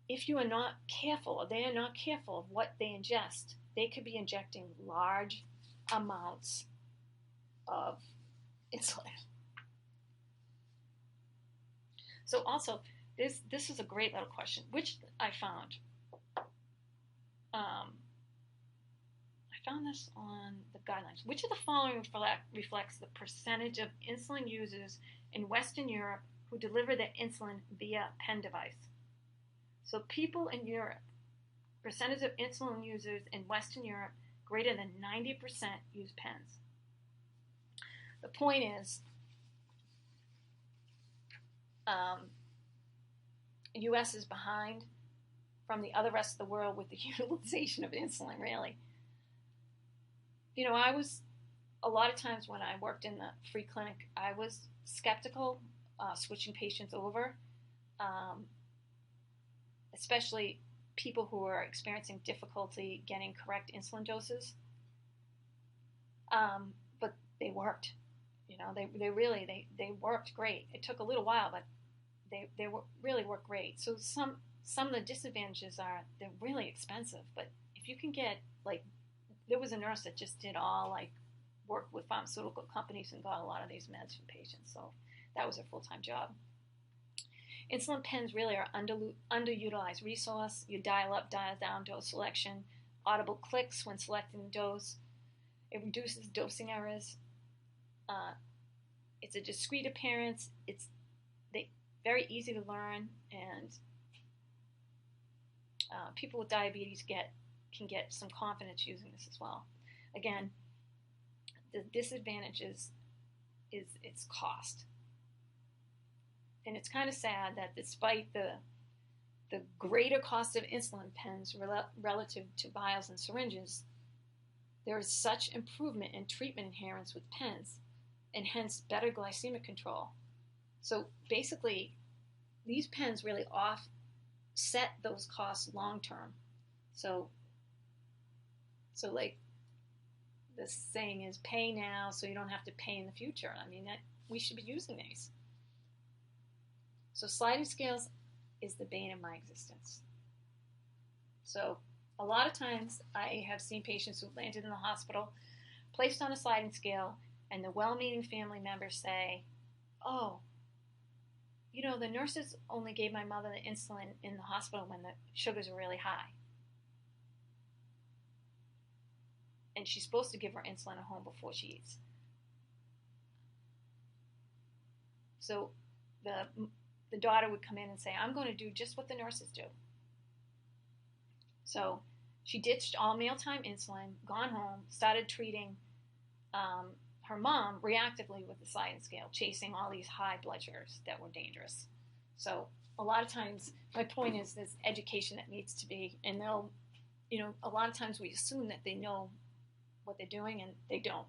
if you are not careful, or they are not careful of what they ingest, they could be injecting large amounts of insulin. So also, this is a great little question, which I found. I found this on the guidelines. Which of the following reflects the percentage of insulin users in Western Europe who deliver their insulin via pen device? So people in Europe, percentage of insulin users in Western Europe, greater than 90% use pens. The point is, U.S. is behind from the other rest of the world with the utilization of insulin, really. You know, a lot of times when I worked in the free clinic, I was skeptical switching patients over, especially people who are experiencing difficulty getting correct insulin doses. But they worked. You know, they worked great. It took a little while, but they really worked great. So some of the disadvantages are they're really expensive. But if you can get, like, there was a nurse that just did all, like, work with pharmaceutical companies and got a lot of these meds for patients. So that was a full-time job. Insulin pens really are underutilized resource. You dial up, dial down dose selection, audible clicks when selecting the dose. It reduces dosing errors. It's a discrete appearance. It's very easy to learn, and people with diabetes can get some confidence using this as well. Again, the disadvantage is its cost. And it's kind of sad that despite the greater cost of insulin pens relative to vials and syringes, there is such improvement in treatment adherence with pens, and hence better glycemic control. So basically, these pens really offset those costs long term. So like the saying is, pay now so you don't have to pay in the future. I mean, that we should be using these. So sliding scales is the bane of my existence. So a lot of times I have seen patients who landed in the hospital, placed on a sliding scale, and the well-meaning family members say, oh, you know, the nurses only gave my mother the insulin in the hospital when the sugars were really high. And she's supposed to give her insulin at home before she eats. So the daughter would come in and say, I'm going to do just what the nurses do. So she ditched all mealtime insulin, gone home, started treating her mom reactively with the sliding scale, chasing all these high blood sugars that were dangerous. So a lot of times, my point is there's education that needs to be, and they'll, you know, a lot of times we assume that they know what they're doing, and they don't.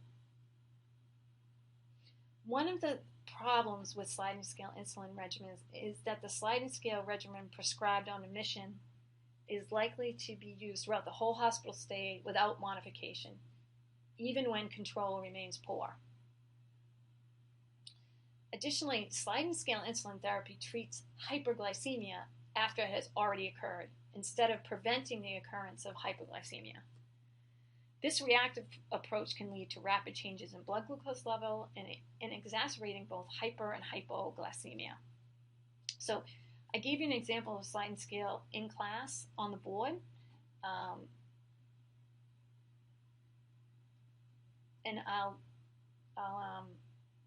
One of the problems with sliding scale insulin regimens is that the sliding scale regimen prescribed on admission is likely to be used throughout the whole hospital stay without modification, even when control remains poor. Additionally, sliding scale insulin therapy treats hyperglycemia after it has already occurred, instead of preventing the occurrence of hypoglycemia. This reactive approach can lead to rapid changes in blood glucose level and exacerbating both hyper and hypoglycemia. So I gave you an example of a sliding scale in class on the board. And I'll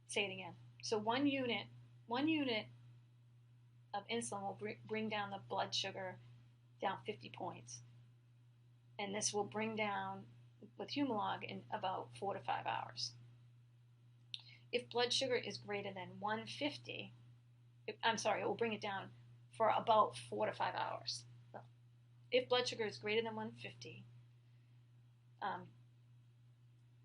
say it again. So one unit of insulin will bring down the blood sugar down 50 points. And this will bring down with Humalog in about 4 to 5 hours. If blood sugar is greater than 150, it will bring it down for about 4 to 5 hours. If blood sugar is greater than 150,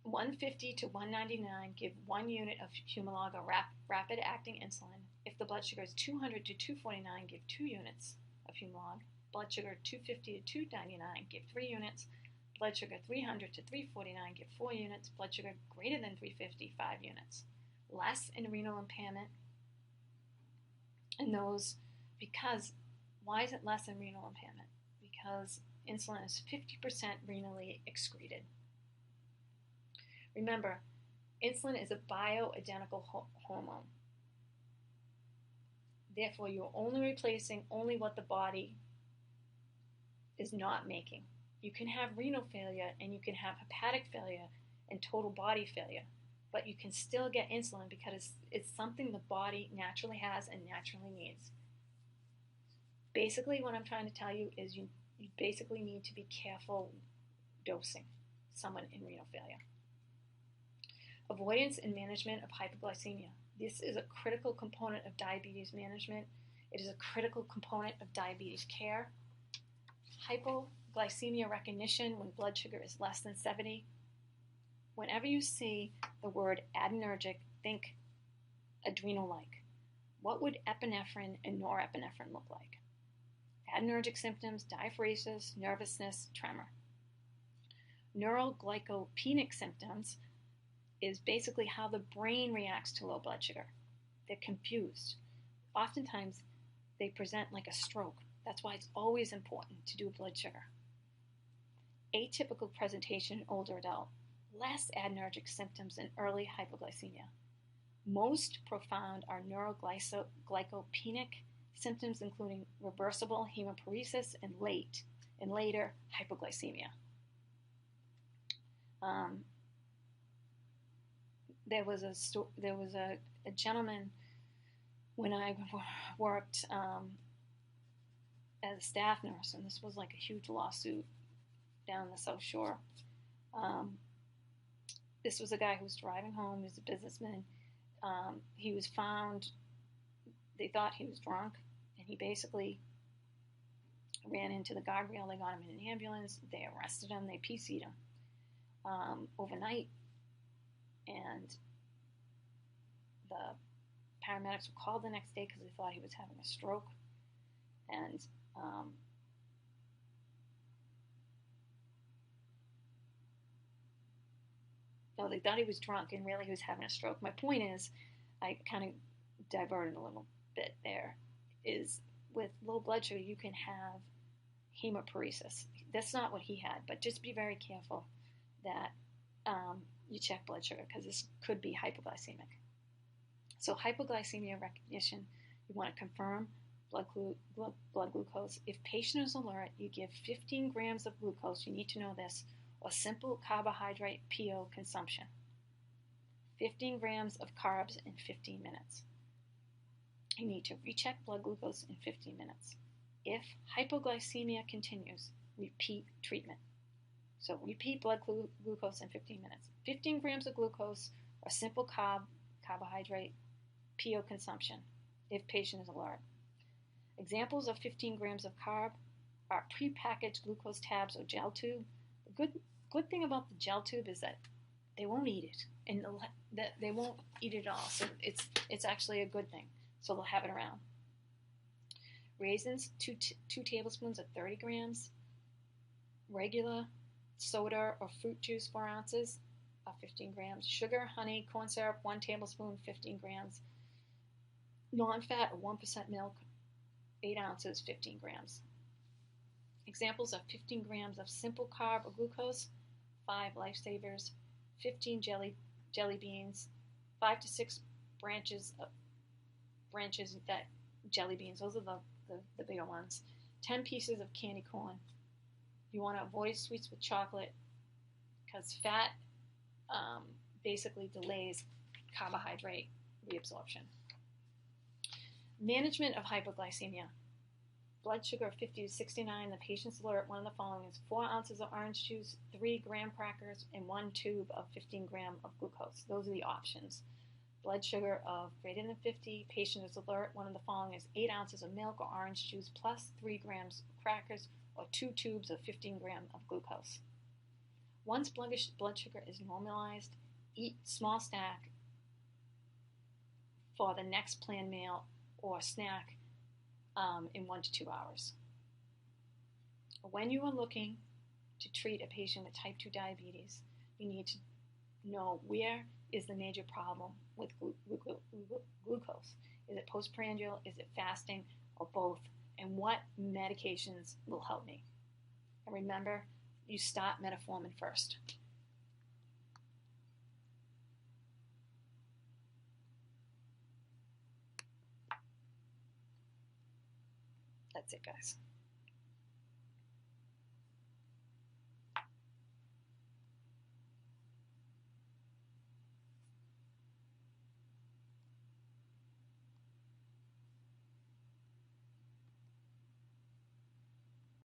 150 to 199 give 1 unit of Humalog, a rapid acting insulin. If the blood sugar is 200 to 249, give 2 units of Humalog. Blood sugar 250 to 299, give 3 units. Blood sugar 300 to 349, give 4 units. Blood sugar greater than 350, 5 units. Less in renal impairment. And those, because, why is it less in renal impairment? Because insulin is 50% renally excreted. Remember, insulin is a bioidentical hormone. Therefore, you're only replacing only what the body is not making. You can have renal failure and you can have hepatic failure and total body failure, but you can still get insulin because it's something the body naturally has and naturally needs. Basically, what I'm trying to tell you is you basically need to be careful dosing someone in renal failure. Avoidance and management of hypoglycemia. This is a critical component of diabetes management. It is a critical component of diabetes care. Hypoglycemia recognition when blood sugar is less than 70. Whenever you see the word adrenergic, think adrenal-like. What would epinephrine and norepinephrine look like? Adrenergic symptoms, diaphoresis, nervousness, tremor. Neuroglycopenic symptoms is basically how the brain reacts to low blood sugar. They're confused. Oftentimes, they present like a stroke. That's why it's always important to do blood sugar. Atypical presentation in older adult. Less adrenergic symptoms in early hypoglycemia. Most profound are neuroglycopenic symptoms, including reversible hematopoiesis and later hypoglycemia. There was a gentleman when I worked as a staff nurse, and this was like a huge lawsuit down the South Shore. This was a guy who was driving home. He was a businessman. He was found, they thought he was drunk, and he basically ran into the guardrail. They got him in an ambulance. They arrested him. They PC'd him overnight. And the paramedics were called the next day because they thought he was having a stroke. And No, they thought he was drunk, and really he was having a stroke. My point is, I kind of diverted a little bit there, is with low blood sugar, you can have hemoparesis. That's not what he had, but just be very careful that you check blood sugar, because this could be hypoglycemic. So hypoglycemia recognition, you want to confirm blood glucose. If patient is alert, you give 15 grams of glucose, you need to know this, or simple carbohydrate PO consumption. 15 grams of carbs in 15 minutes. You need to recheck blood glucose in 15 minutes. If hypoglycemia continues, repeat treatment. So repeat blood glucose in 15 minutes. 15 grams of glucose or simple carbohydrate PO consumption if patient is alert. Examples of 15 grams of carb are prepackaged glucose tabs or gel tube. The good thing about the gel tube is that they won't eat it, and they won't eat it at all. So it's actually a good thing. So they'll have it around. Raisins, 2 tablespoons of 30 grams. Regular soda or fruit juice, 4 ounces, 15 grams. Sugar, honey, corn syrup, 1 tablespoon, 15 grams. Non-fat or 1% milk, 8 ounces, 15 grams. Examples of 15 grams of simple carb or glucose, 5 Lifesavers, 15 jelly beans, 5 to 6 branches that jelly beans. Those are the bigger ones. 10 pieces of candy corn. You want to avoid sweets with chocolate because fat basically delays carbohydrate reabsorption. Management of hypoglycemia. Blood sugar of 50 to 69. The patient's alert. One of the following is 4 ounces of orange juice, 3 graham crackers, and 1 tube of 15 grams of glucose. Those are the options. Blood sugar of greater than 50. Patient is alert. One of the following is 8 ounces of milk or orange juice plus 3 grams of crackers or 2 tubes of 15 grams of glucose. Once blood sugar is normalized, eat small snack for the next planned meal or snack in 1 to 2 hours. When you are looking to treat a patient with type 2 diabetes, you need to know where is the major problem with glucose. Is it postprandial? Is it fasting? Or both? And what medications will help me? And remember, you start metformin first. That's it, guys.